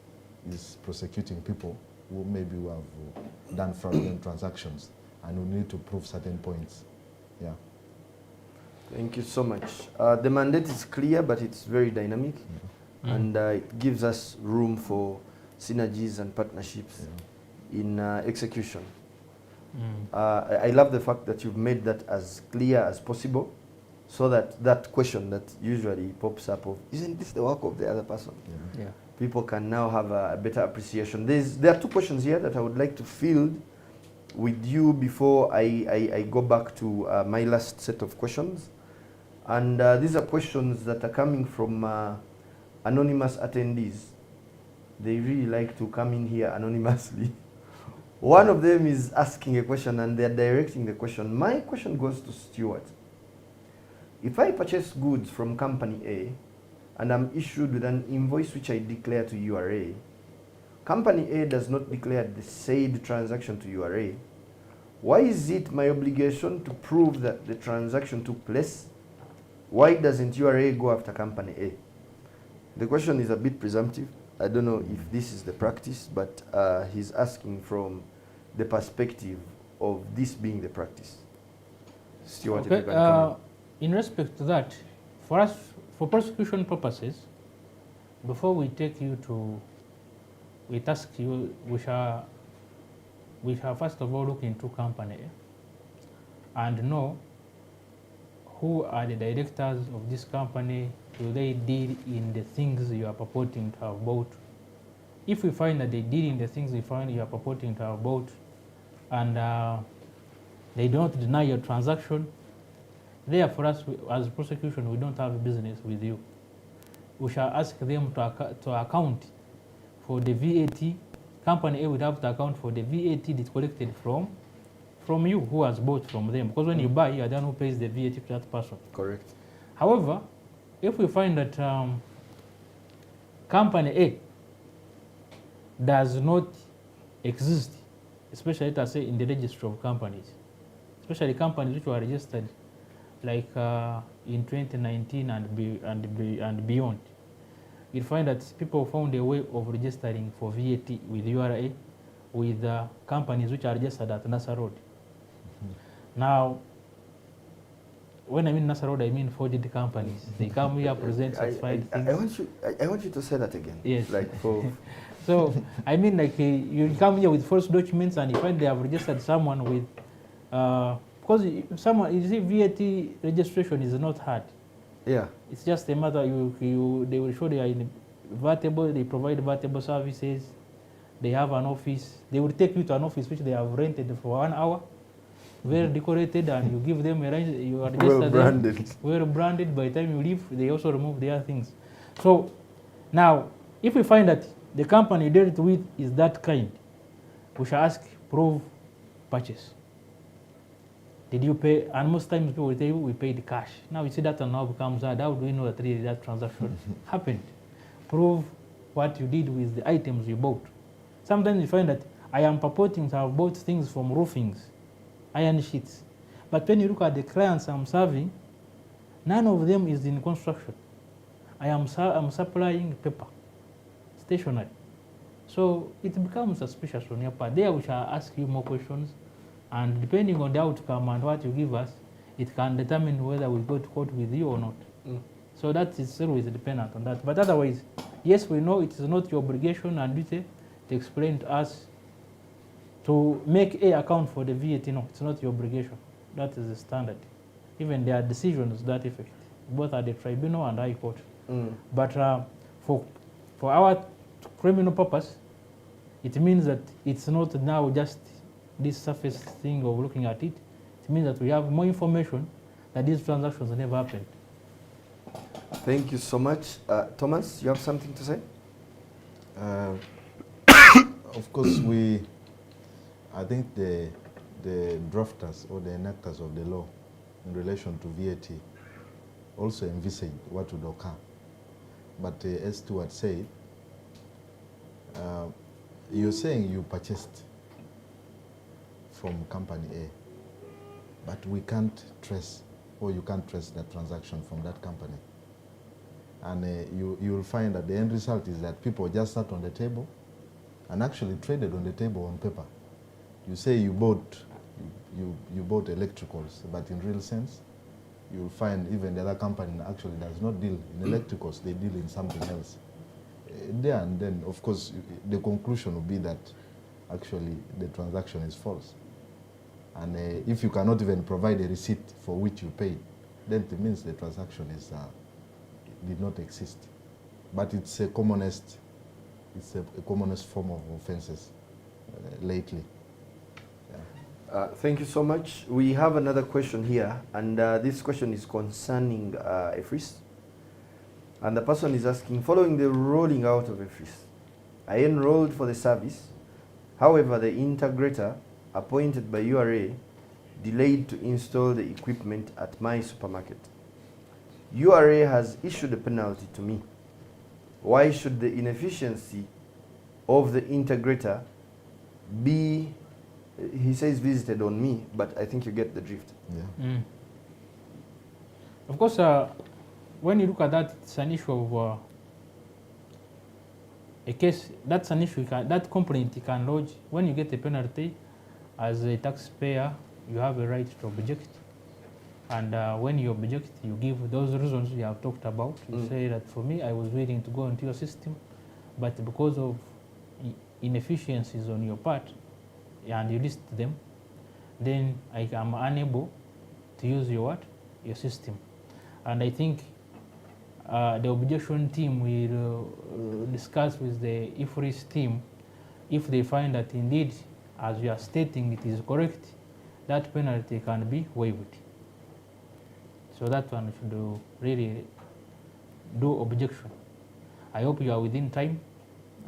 is prosecuting people who maybe have done fraudulent transactions, and we need to prove certain points. Yeah. Thank you so much. The mandate is clear, but it's very dynamic, and it gives us room for synergies and partnerships in execution. I love the fact that you've made that as clear as possible, so that that question that usually pops up of, isn't this the work of the other person? Yeah. People can now have a better appreciation. There are two questions here that I would like to field with you before I go back to my last set of questions. And these are questions that are coming from anonymous attendees. They really like to come in here anonymously. One of them is asking a question and they're directing the question. My question goes to Stuart. If I purchase goods from company A and I'm issued with an invoice which I declare to URA, company A does not declare the said transaction to URA, why is it my obligation to prove that the transaction took place? Why doesn't URA go after company A? The question is a bit presumptive. I don't know if this is the practice, but he's asking from the perspective of this being the practice. Stuart, if you can come in respect to that, for us, for prosecution purposes, before we take you to, we task you, we shall first of all look into company and know who are the directors of this company. Do they deal in the things you are purporting to have bought? If we find that they deal in the things we find you are purporting to have bought, and they don't deny your transaction, there for us as prosecution, we don't have business with you. We shall ask them to account for the VAT. Company A would have to account for the VAT that's collected from you who has bought from them. Because when you buy, you are the one who pays the VAT to that person. Correct. However, if we find that company A does not exist, especially let us say in the register of companies, especially companies which were registered like in 2019 and beyond, you'll find that people found a way of registering for VAT with URA with companies which are registered at NASA Road. Now, when I mean NASA Road, I mean forged companies. They come here, present certified things. I want you to say that again. Yes. Like for So, I mean, like you come here with false documents and you find they have registered someone with, because someone, you see, VAT registration is not hard. yeah. It's just a matter, they will show they are in vertable, they provide vertable services, they have an office, they will take you to an office which they have rented for 1 hour, very decorated, and you give them a range, you are just Well branded. well branded. By the time you leave, they also remove their things. So now, if we find that the company you dealt with is that kind, we shall ask proof purchase. Did you pay? And most times people will tell you we paid cash. Now you see that now becomes hard. How do we know that really that transaction happened? Prove what you did with the items you bought. Sometimes you find that I am purporting to have bought things from roofings, iron sheets. But when you look at the clients I'm serving, none of them is in construction. I'm supplying paper, stationery. So it becomes suspicious on your part. There we shall ask you more questions, and depending on the outcome and what you give us, it can determine whether we go to court with you or not. So that is always dependent on that. But otherwise, yes, we know it is not your obligation and duty to explain to us to make a account for the VAT. No, it's not your obligation. That is the standard. Even there are decisions that effect, both at the tribunal and high court. But for our criminal purpose, it means that it's not now just this surface thing of looking at it. It means that we have more information that these transactions never happened. Thank you so much. Thomas, you have something to say? Of course, I think the drafters or the enactors of the law in relation to VAT also envisage what would occur. But as Stuart said, you're saying you purchased from company A, but we can't trace, or you can't trace that transaction from that company. And you will find that the end result is that people just sat on the table and actually traded on the table on paper. You say you bought electricals, but in real sense, you will find even the other company actually does not deal in electricals, they deal in something else. There and then, of course, the conclusion will be that actually the transaction is false. And if you cannot even provide a receipt for which you paid, then it means the transaction did not exist. But it's a commonest form of offenses lately. Thank you so much. We have another question here, and this question is concerning EFRIS. And the person is asking, following the rolling out of EFRIS, I enrolled for the service. However, the integrator appointed by URA delayed to install the equipment at my supermarket. URA has issued a penalty to me. Why should the inefficiency of the integrator be, he says, visited on me, but I think you get the drift. Yeah. Of course, when you look at that, it's an issue of a case. That's an issue. That complaint you can lodge. When you get a penalty, as a taxpayer, you have a right to object. And when you object, you give those reasons you have talked about. You say that for me, I was willing to go into your system, but because of inefficiencies on your part, and you list them, then I am unable to use your system. And I think the objection team will discuss with the EFRIS team. If they find that indeed, as you are stating, it is correct, that penalty can be waived. So that one should really do objection. I hope you are within time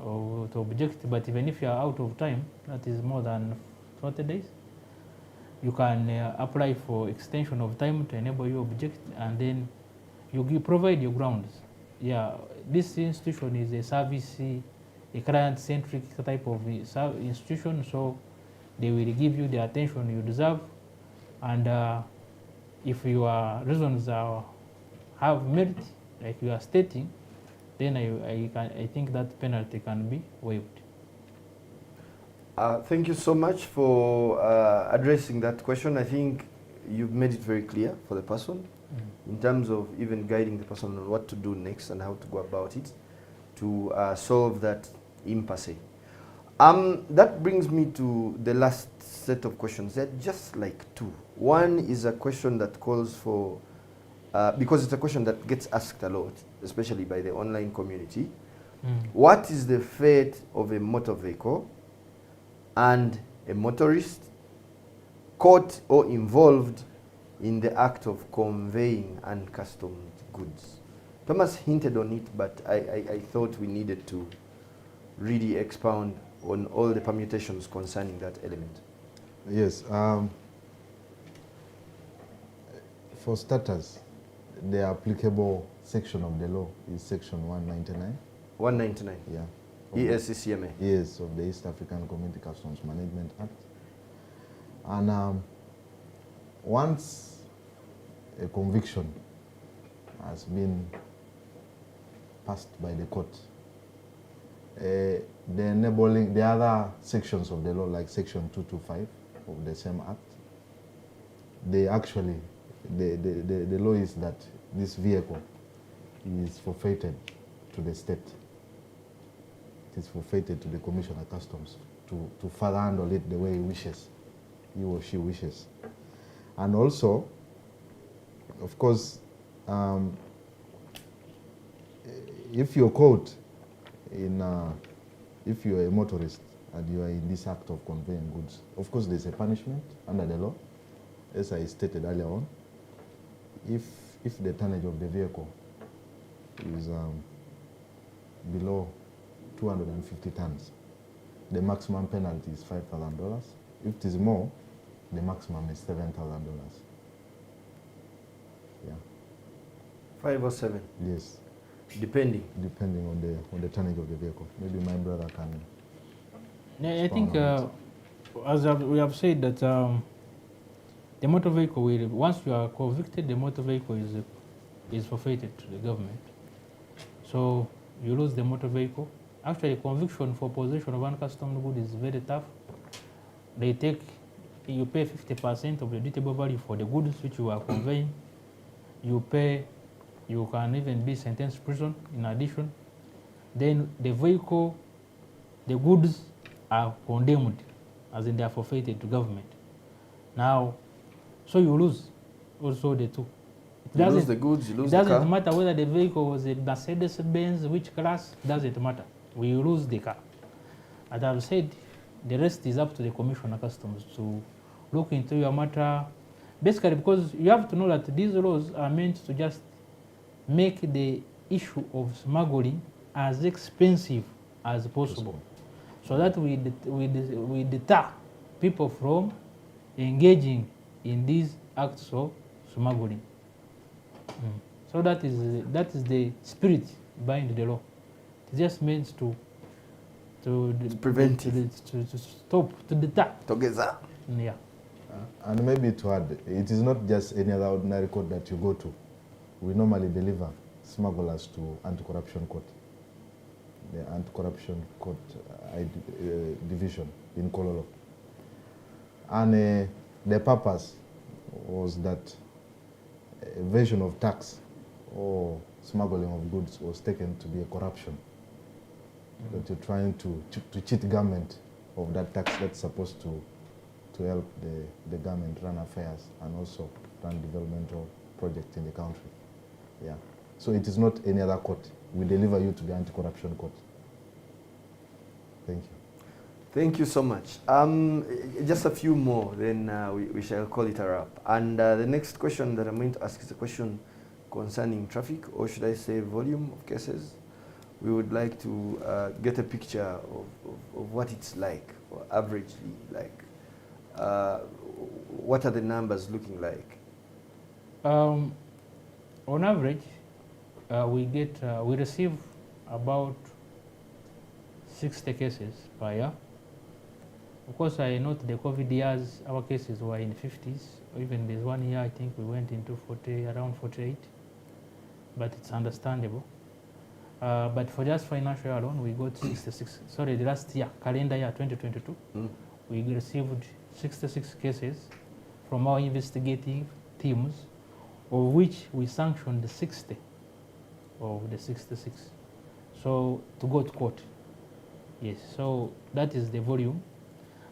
to object, but even if you are out of time, that is more than 40 days, you can apply for extension of time to enable you object, and then you provide your grounds. Yeah, this institution is a service, a client-centric type of institution, so they will give you the attention you deserve, and if your reasons have merit, like you are stating, then I think that penalty can be waived. Thank you so much for addressing that question. I think you've made it very clear for the person in terms of even guiding the person on what to do next and how to go about it to solve that impasse. That brings me to the last set of questions. They're just like two. One is a question that calls for, because it's a question that gets asked a lot, especially by the online community. What is the fate of a motor vehicle and a motorist caught or involved in the act of conveying uncustomed goods. Thomas hinted on it, but I thought we needed to really expound on all the permutations concerning that element. Yes. For starters, the applicable section of the law is section 199. 199. Yeah. ESCCMA. Yes, of the East African Community Customs Management Act. And once a conviction has been passed by the court, the other sections of the law, like section 225 of the same act, they actually, the law is that this vehicle is forfeited to the state. It is forfeited to the Commissioner of Customs to further handle it the way he wishes, he or she wishes. And also, of course, if you're caught in, if you're a motorist and you are in this act of conveying goods, of course there's a punishment under the law, as I stated earlier on. If the tonnage of the vehicle is below 250 tons, the maximum penalty is $5,000. If it is more, the maximum is $7,000. Yeah. 5 or 7? Yes. Depending on the tonnage of the vehicle. Maybe my brother can. I think, as we have said, that the motor vehicle will, once you are convicted, the motor vehicle is forfeited to the government. So you lose the motor vehicle. Actually, conviction for possession of uncustomed good is very tough. They take, you pay 50% of the dutiable value for the goods which you are conveying. You pay, you can even be sentenced to prison in addition. Then the vehicle, the goods are condemned, as in they are forfeited to government. Now, so you lose also the two. You lose the goods, you lose the car. It doesn't matter whether the vehicle was a Mercedes-Benz, which class, doesn't matter. We lose the car. As I've said, the rest is up to the Commissioner of Customs to look into your matter. Basically, because you have to know that these laws are meant to just make the issue of smuggling as expensive as possible, so that we deter people from engaging in these acts of smuggling. So that is the spirit behind the law. It just means to prevent it, to stop, to deter. Together. Yeah. And maybe to add, it is not just any other ordinary court that you go to. We normally deliver smugglers to anti-corruption court, the anti-corruption court division in Kololo. And the purpose was that evasion of tax or smuggling of goods was taken to be a corruption. That you're trying to cheat government of that tax that's supposed to help the government run affairs and also run developmental projects in the country. Yeah. So it is not any other court. We deliver you to the anti-corruption court. Thank you. Thank you so much. Just a few more, then we shall call it a wrap. And the next question that I'm going to ask is a question concerning traffic, or should I say volume of cases. We would like to get a picture of what it's like, or averagely like. What are the numbers looking like? On average, we receive about 60 cases per year. Of course, I note the COVID years, our cases were in 50s. Even there's 1 year, I think we went into around 48. But it's understandable. But for just financial year alone, we got 66. Sorry, the last year, calendar year 2022, we received 66 cases from our investigative teams, of which we sanctioned 60 of the 66. So to go to court. Yes, so that is the volume.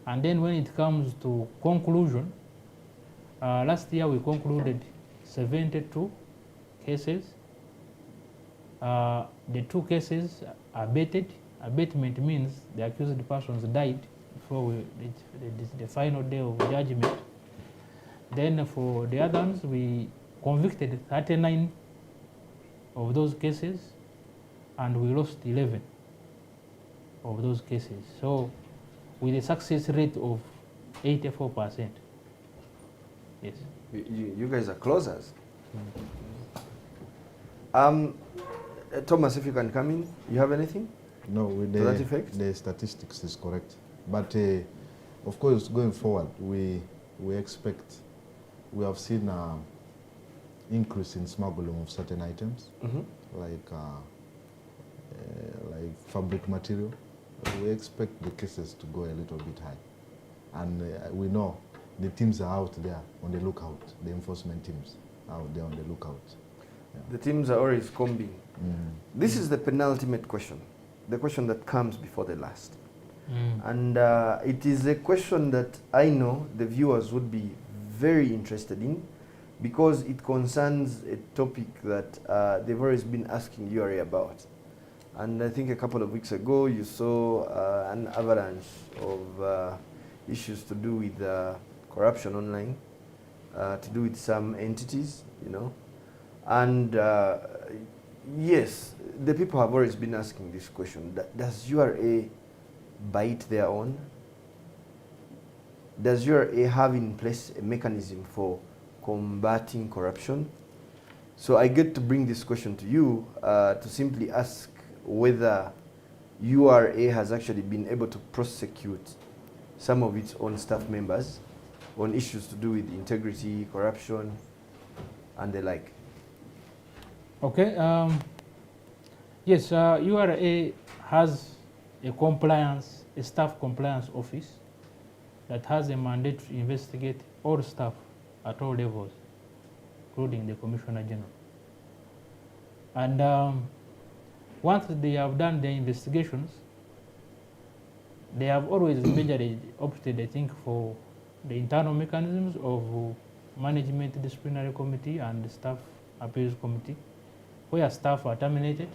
And then when it comes to conclusion, last year we concluded 72 cases. The 2 cases abated. Abatement means the accused persons died before the final day of judgment. Then for the others, we convicted 39 of those cases, and we lost 11 of those cases. So with a success rate of 84%. Yes. You guys are closers. Thomas, if you can come in, you have anything? No, with To that effect? the statistics is correct. But of course, going forward, we expect, we have seen an increase in smuggling of certain items, like fabric material. We expect the cases to go a little bit high. And we know the teams are out there on the lookout, the enforcement teams are out there on the lookout. Yeah. The teams are always combing. This is the penultimate question, the question that comes before the last. And it is a question that I know the viewers would be very interested in, because it concerns a topic that they've always been asking URA about. And I think a couple of weeks ago you saw an avalanche of issues to do with corruption online, to do with some entities, you know. And yes, the people have always been asking this question. Does URA bite their own? Does URA have in place a mechanism for combating corruption? So I get to bring this question to you to simply ask whether URA has actually been able to prosecute some of its own staff members on issues to do with integrity, corruption, and the like. Okay. Yes, URA has a staff compliance office that has a mandate to investigate all staff at all levels, including the Commissioner General. And once they have done their investigations, they have always majorly opted, I think, for the internal mechanisms of management disciplinary committee and the staff appeals committee, where staff are terminated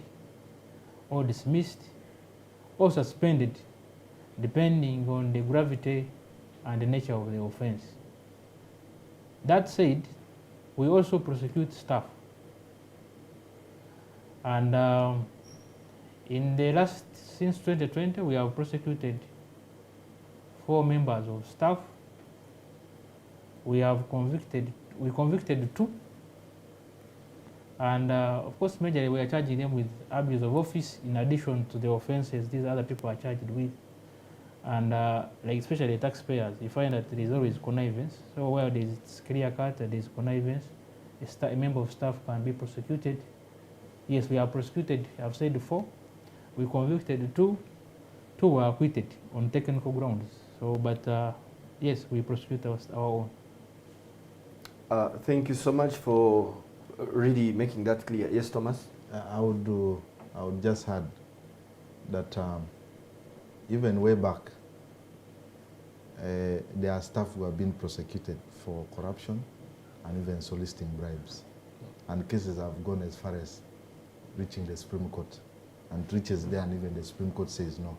or dismissed or suspended, depending on the gravity and the nature of the offense. That said, we also prosecute staff. And in the last, since 2020, we have prosecuted 4 members of staff. We convicted 2. And of course, majorly we are charging them with abuse of office in addition to the offenses these other people are charged with. And like especially taxpayers, you find that there is always connivance. So where there is clear cut, there is connivance, a member of staff can be prosecuted. Yes, we have prosecuted, I've said 4. We convicted 2. 2 were acquitted on technical grounds. So, but yes, we prosecute our own. Thank you so much for really making that clear. Yes, Thomas? I would just add that even way back, there are staff who have been prosecuted for corruption and even soliciting bribes. And cases have gone as far as reaching the Supreme Court, and reaches there, and even the Supreme Court says no,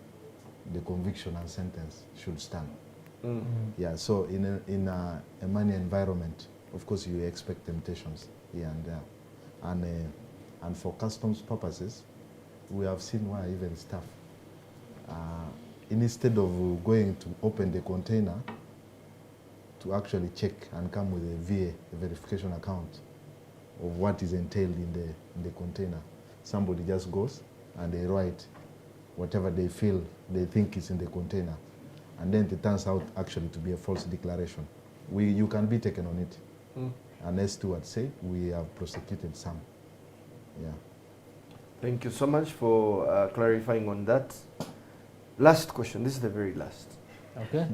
the conviction and sentence should stand. Yeah, so in a money environment, of course you expect temptations here and there. And for customs purposes, we have seen why even staff, instead of going to open the container to actually check and come with a VA, a verification account of what is entailed in the container, somebody just goes and they write whatever they think is in the container, and then it turns out actually to be a false declaration. You can be taken on it. And as Stuart said, we have prosecuted some. Yeah. Thank you so much for clarifying on that. Last question, this is the very last. Okay.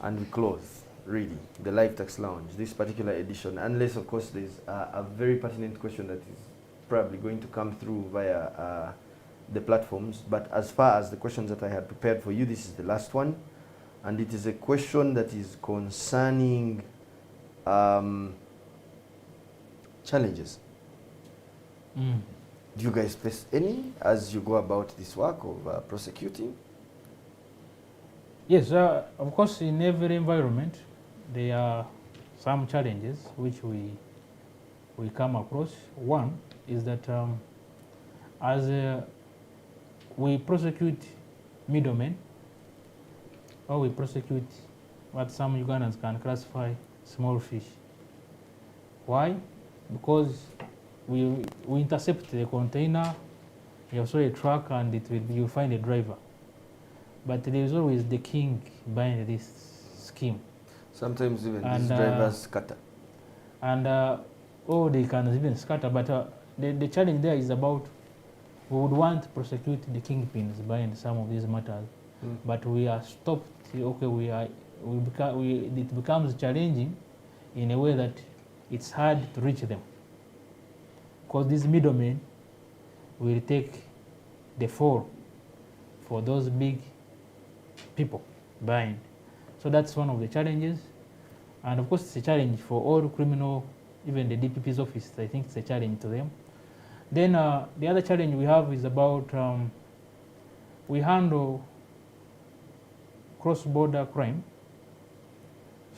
And we close, really, the Live Tax Lounge, this particular edition, unless, of course, there's a very pertinent question that is probably going to come through via the platforms. But as far as the questions that I had prepared for you, this is the last one. And it is a question that is concerning challenges. Do you guys face any as you go about this work of prosecuting? Yes, of course, in every environment, there are some challenges which we come across. One is that as we prosecute middlemen, or we prosecute what some Ugandans can classify small fish. Why? Because we intercept the container, you saw a truck, and you'll find a driver. But there is always the king behind this scheme. Sometimes even these drivers scatter. And they can even scatter, but the challenge there is about, we would want to prosecute the kingpins behind some of these matters, but we are stopped. Okay, it becomes challenging in a way that it's hard to reach them, because these middlemen will take the fall for those big people behind. So that's one of the challenges, and of course it's a challenge for all criminal, even the DPP's office. I think it's a challenge to them. Then the other challenge we have is about we handle cross-border crime.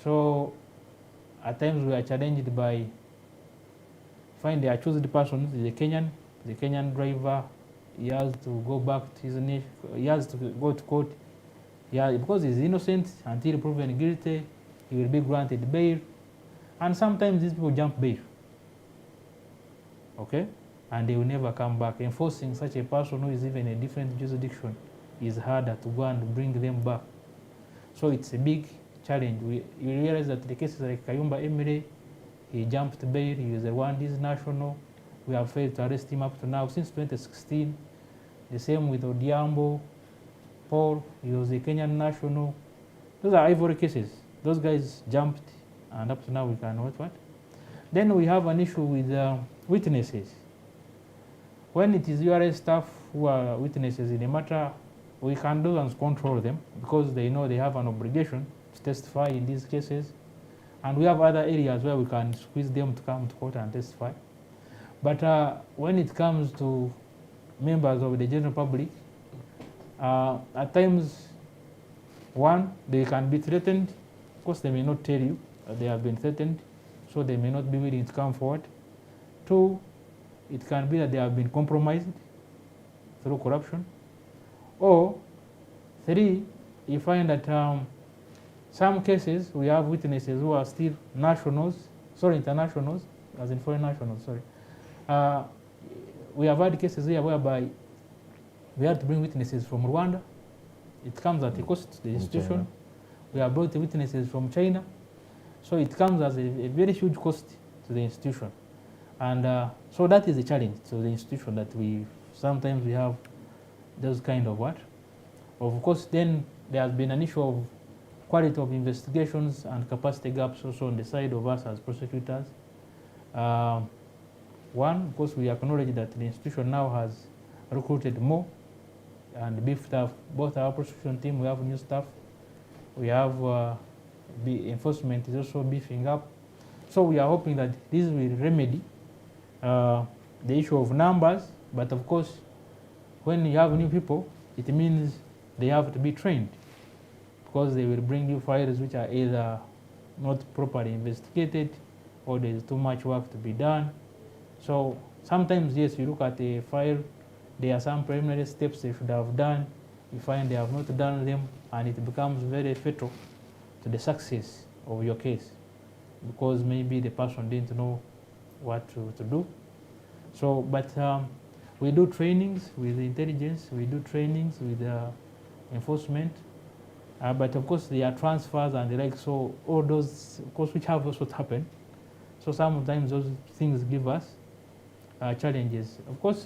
So at times we are challenged by find the accused person, the Kenyan driver. He has to go back to his nation. He has to go to court. Yeah, because he's innocent until proven guilty, he will be granted bail. And sometimes these people jump bail. Okay? And they will never come back. Enforcing such a person who is even a different jurisdiction is harder to go and bring them back. So it's a big challenge. You realize that the cases like Kayumba Emire, he jumped bail, he is a Rwandese national. We have failed to arrest him up to now since 2016. The same with Odiambo Paul, he was a Kenyan national. Those are Ivory cases. Those guys jumped, and up to now we can what? Then we have an issue with witnesses. When it is URA staff who are witnesses in a matter, we can do and control them because they know they have an obligation to testify in these cases. And we have other areas where we can squeeze them to come to court and testify. But when it comes to members of the general public, at times, one, they can be threatened. Of course, they may not tell you they have been threatened, so they may not be willing to come forward. Two, it can be that they have been compromised through corruption. Or three, you find that some cases we have witnesses who are still internationals, as in foreign nationals, we have had cases here whereby we had to bring witnesses from Rwanda. It comes at a cost to the institution. We have brought witnesses from China. So it comes as a very huge cost to the institution. And so that is a challenge to the institution, that sometimes we have those kind of what. Of course, then there has been an issue of quality of investigations and capacity gaps also on the side of us as prosecutors. One, of course, we acknowledge that the institution now has recruited more and beefed up both our prosecution team. We have new staff. We have the enforcement is also beefing up. So we are hoping that this will remedy the issue of numbers. But of course, when you have new people, it means they have to be trained, because they will bring you files which are either not properly investigated or there is too much work to be done. So sometimes, yes, you look at a file, there are some preliminary steps they should have done. You find they have not done them, and it becomes very fatal to the success of your case, because maybe the person didn't know what to do. So, but we do trainings with intelligence, we do trainings with enforcement, but of course there are transfers and the like, so all those, of course, which have also happened. So sometimes those things give us challenges. Of course,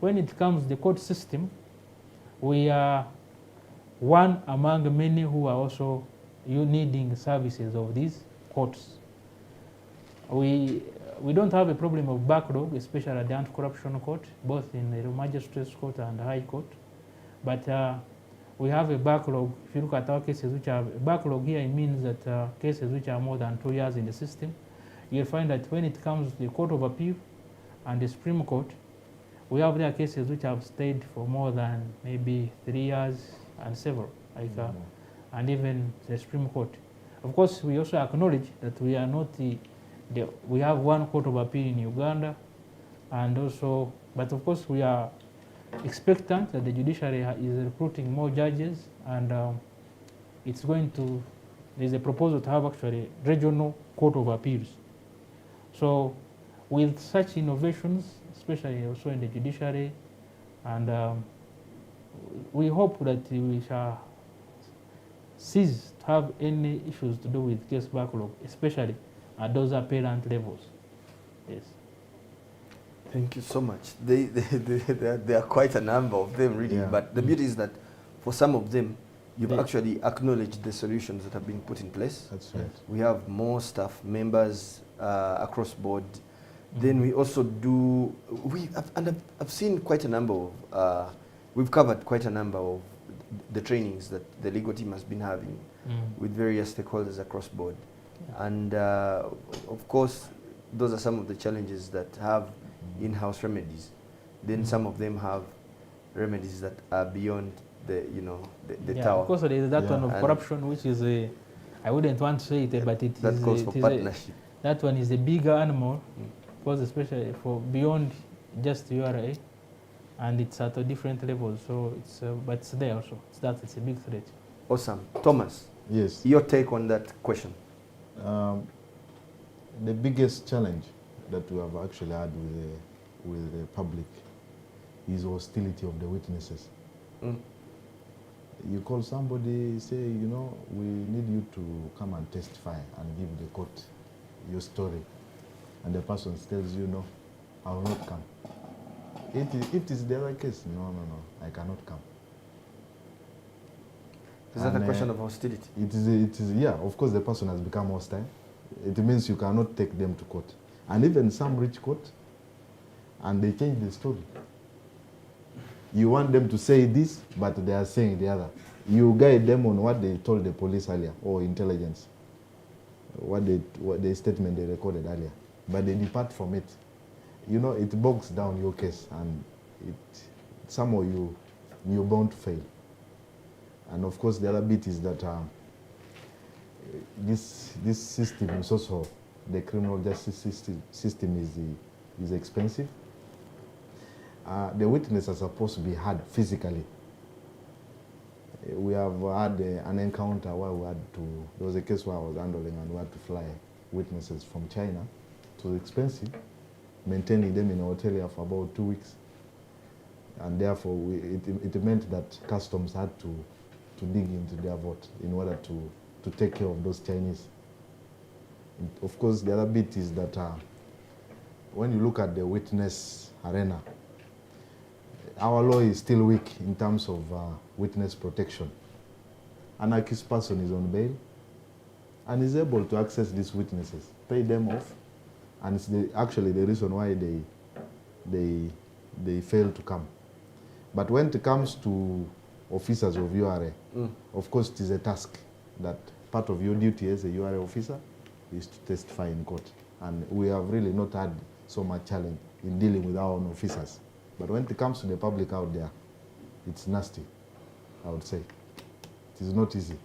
when it comes to the court system, we are one among many who are also needing services of these courts. We don't have a problem of backlog, especially at the anti-corruption court, both in the magistrates court and the high court. But we have a backlog. If you look at our cases which are backlog here, it means that cases which are more than 2 years in the system, you'll find that when it comes to the Court of Appeal and the Supreme Court, we have their cases which have stayed for more than maybe 3 years and several, and even the Supreme Court. Of course, we also acknowledge that we are not we have one court of appeal in Uganda, and also, but of course we are expectant that the judiciary is recruiting more judges, and it's going to, there's a proposal to have actually regional court of appeals. So with such innovations, especially also in the judiciary, and we hope that we shall cease to have any issues to do with case backlog, especially at those appellant levels. Yes. Thank you so much. There are quite a number of them, really. Yeah. But the beauty is that for some of them, you've They- actually acknowledged the solutions that have been put in place. That's right. We have more staff members across board. Then we also do, I've seen quite a number of, we've covered quite a number of the trainings that the legal team has been having with various stakeholders across board. Yeah. And of course, those are some of the challenges that have in-house remedies. Then some of them have remedies that are beyond the, the Yeah, tower. of course, there is that Yeah. one of And- corruption, which is I wouldn't want to say it, but it that is calls it for is partnership. that one is a bigger animal, because especially for beyond just URA, and it's at a different level. So it's, but it's there also. It's a big threat. Awesome. Thomas, Yes. your take on that question? The biggest challenge that we have actually had with the public is hostility of the witnesses. Mm. You call somebody, say, we need you to come and testify and give the court your story. And the person tells you, no, I will not come. If it is the other case, no, I cannot come. Is that a And, question of hostility? It is, yeah, of course the person has become hostile. It means you cannot take them to court. And even some reach court, and they change the story. You want them to say this, but they are saying the other. You guide them on what they told the police earlier, or intelligence, what the statement they recorded earlier. But they depart from it. It bogs down your case, and somehow you're bound to fail. And of course, the other bit is that this system is also, the criminal justice system is expensive. The witnesses are supposed to be heard physically. We have had an encounter where there was a case where I was handling, and we had to fly witnesses from China. It was expensive, maintaining them in a hotel here for about 2 weeks. And therefore, it meant that customs had to dig into their vote in order to take care of those Chinese. Of course, the other bit is that when you look at the witness arena, our law is still weak in terms of witness protection. An accused person is on bail and is able to access these witnesses, pay them off, and it's actually the reason why they fail to come. But when it comes to officers of URA, of course it is a task that part of your duty as a URA officer is to testify in court. And we have really not had so much challenge in dealing with our own officers. But when it comes to the public out there, it's nasty, I would say. It is not easy.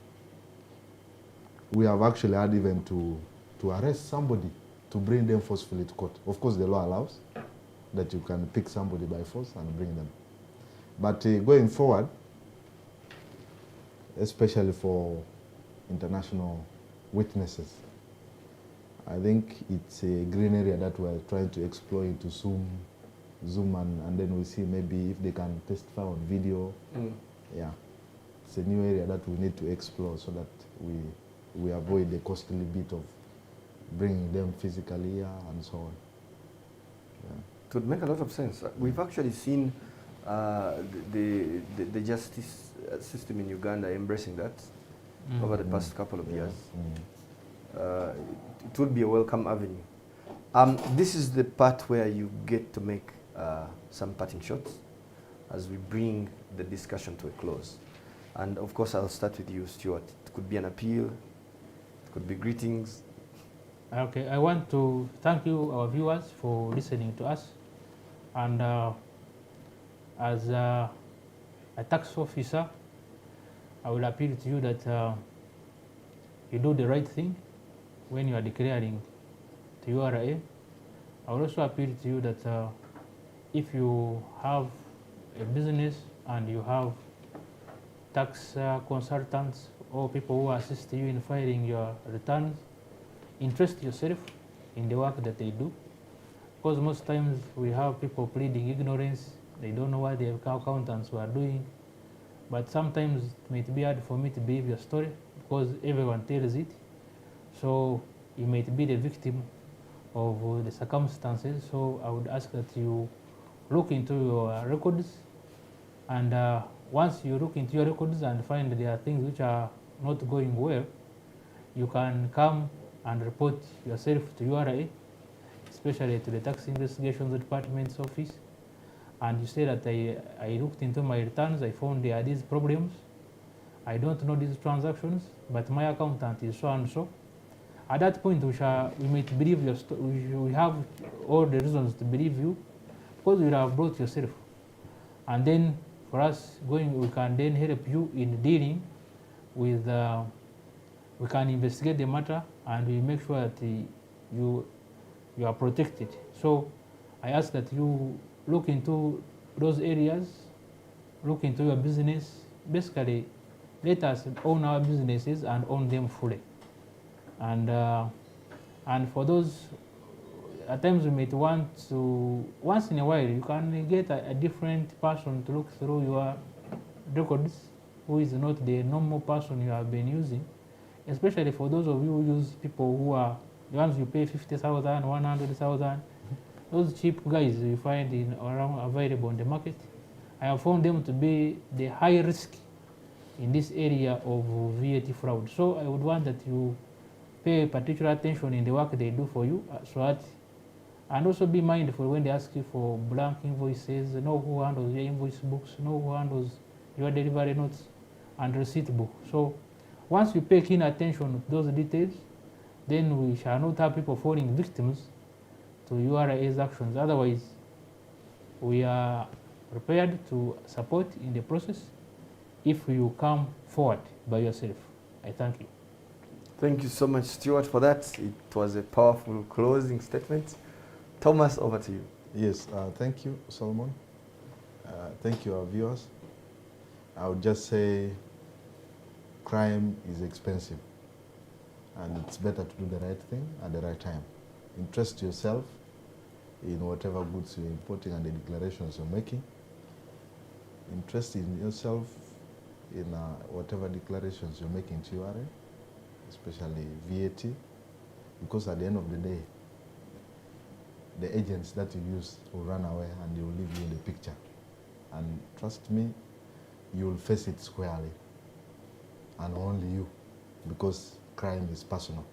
We have actually had even to arrest somebody to bring them forcefully to court. Of course, the law allows that you can pick somebody by force and bring them. But going forward, especially for international witnesses, I think it's a green area that we're trying to explore into Zoom, and then we see maybe if they can testify on video. Yeah, it's a new area that we need to explore so that we avoid the costly bit of bringing them physically here and so on. Yeah. It would make a lot of sense. We've actually seen the justice system in Uganda embracing that over the past couple of years. It would be a welcome avenue. This is the part where you get to make some parting shots as we bring the discussion to a close. And of course, I'll start with you, Stuart. It could be an appeal, it could be greetings. Okay, I want to thank you, our viewers, for listening to us. And as a tax officer, I will appeal to you that you do the right thing when you are declaring to URA. I would also appeal to you that if you have a business and you have tax consultants or people who assist you in filing your returns, interest yourself in the work that they do, because most times we have people pleading ignorance. They don't know what their accountants were doing, but sometimes it might be hard for me to believe your story because everyone tells it. So you might be the victim of the circumstances. So I would ask that you look into your records, and once you look into your records and find there are things which are not going well, you can come and report yourself to URA, especially to the Tax Investigations Department's office, and you say that I looked into my returns, I found there are these problems, I don't know these transactions, but my accountant is so and so. At that point, we might believe your we have all the reasons to believe you, because you have brought yourself. And then for us we can then help you in dealing with, we can investigate the matter and we make sure that you are protected. So I ask that you look into those areas, look into your business. Basically, let us own our businesses and own them fully. And for those, at times we might want to, once in a while, you can get a different person to look through your records, who is not the normal person you have been using, especially for those of you who use people who are the ones you pay 50,000, 100,000, those cheap guys you find around available in the market. I have found them to be the high risk in this area of VAT fraud. So I would want that you pay particular attention in the work they do for you, and also be mindful when they ask you for blank invoices, know who handles your invoice books, know who handles your delivery notes and receipt book. So once you pay keen attention to those details, then we shall not have people falling victims to URA's actions. Otherwise, we are prepared to support in the process if you come forward by yourself. I thank you. Thank you so much, Stuart, for that. It was a powerful closing statement. Thomas, over to you. Yes, thank you, Solomon. Thank you, our viewers. I would just say crime is expensive, and it's better to do the right thing at the right time. Interest yourself in whatever goods you're importing and the declarations you're making. Interest in yourself in whatever declarations you're making to URA, especially VAT, because at the end of the day, the agents that you use will run away and they will leave you in the picture. And trust me, you will face it squarely, and only you, because crime is personal.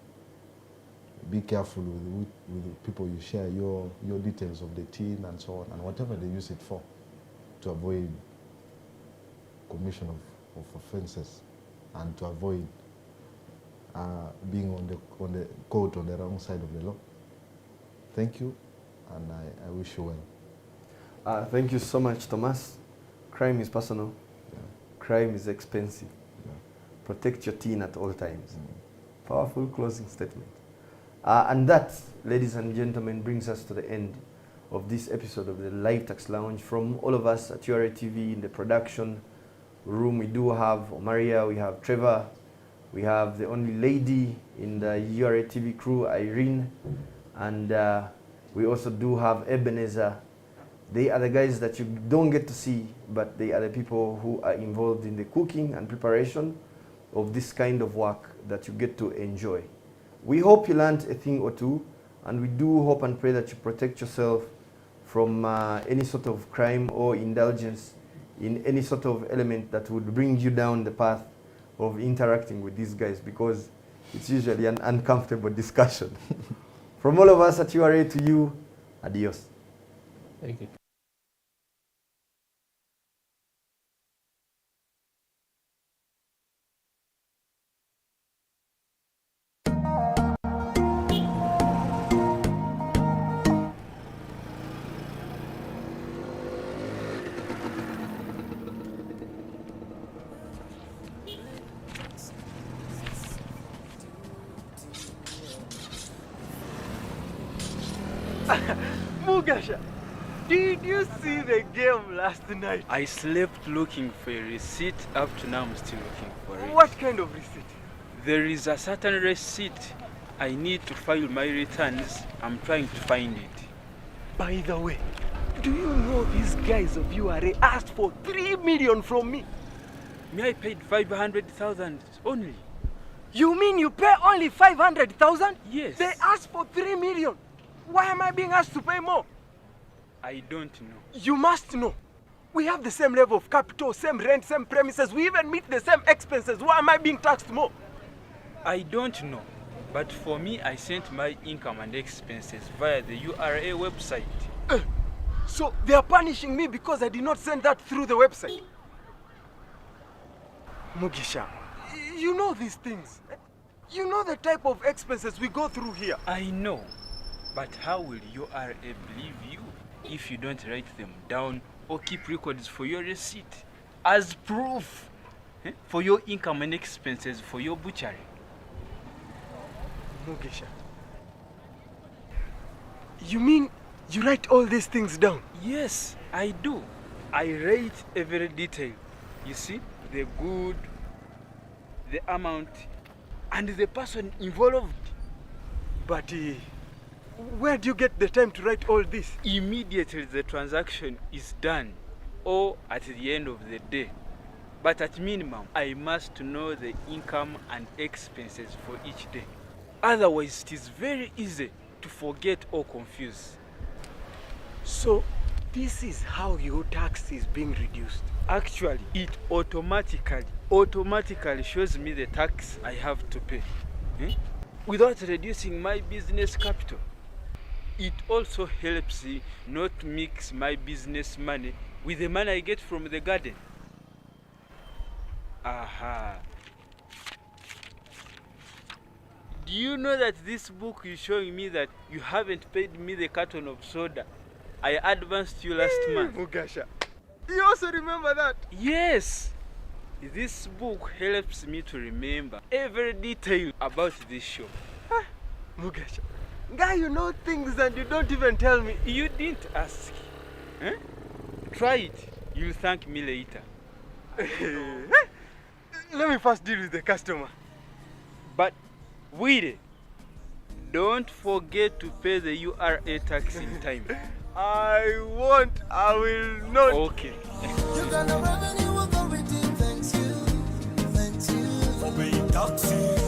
Be careful with the people you share your details of the tin and so on, and whatever they use it for, to avoid commission of offenses and to avoid being on the court on the wrong side of the law. Thank you, and I wish you well. Thank you so much, Thomas. Crime is personal. Yeah. Crime is expensive. Yeah. Protect your teen at all times. Mm. Powerful closing statement. And that, ladies and gentlemen, brings us to the end of this episode of the Live Tax Lounge. From all of us at URA TV in the production room, we do have Maria, we have Trevor, we have the only lady in the URA TV crew, Irene, and we also do have Ebenezer. They are the guys that you don't get to see, but they are the people who are involved in the cooking and preparation of this kind of work that you get to enjoy. We hope you learned a thing or two, and we do hope and pray that you protect yourself from any sort of crime or indulgence in any sort of element that would bring you down the path of interacting with these guys, because it's usually an uncomfortable discussion. From all of us at URA to you, adios. Thank you. Mugasha, did you see the game last night? I slept looking for a receipt. Up to now, I'm still looking for it. What kind of receipt? There is a certain receipt. I need to file my returns. I'm trying to find it. By the way, do you know these guys of URA asked for 3 million from me? Me, I paid 500,000 only. You mean you pay only 500,000? Yes. They asked for 3 million. Why am I being asked to pay more? I don't know. You must know. We have the same level of capital, same rent, same premises. We even meet the same expenses. Why am I being taxed more? I don't know. But for me, I sent my income and expenses via the URA website. So they are punishing me because I did not send that through the website. Mugisha, you know these things. You know the type of expenses we go through here. I know. But how will URA believe you if you don't write them down or keep records for your receipt as proof for your income and expenses for your butchery? Mugisha, you mean you write all these things down? Yes, I do. I write every detail. You see, the good, the amount, and the person involved. But where do you get the time to write all this? Immediately the transaction is done, or at the end of the day. But at minimum, I must know the income and expenses for each day. Otherwise, it is very easy to forget or confuse. So, this is how your tax is being reduced. Actually, it automatically shows me the tax I have to pay without reducing my business capital. It also helps me not mix my business money with the money I get from the garden. Aha. Do you know that this book is showing me that you haven't paid me the carton of soda I advanced you last month? Mugasha, you also remember that? Yes. This book helps me to remember every detail about this show. Mugasha, guy, you know things and you don't even tell me. You didn't ask. Try it. You'll thank me later. Let me first deal with the customer. But wait, don't forget to pay the URA tax in time. I won't. I will not. Okay. You got no revenue authority, thanks you for paying taxes.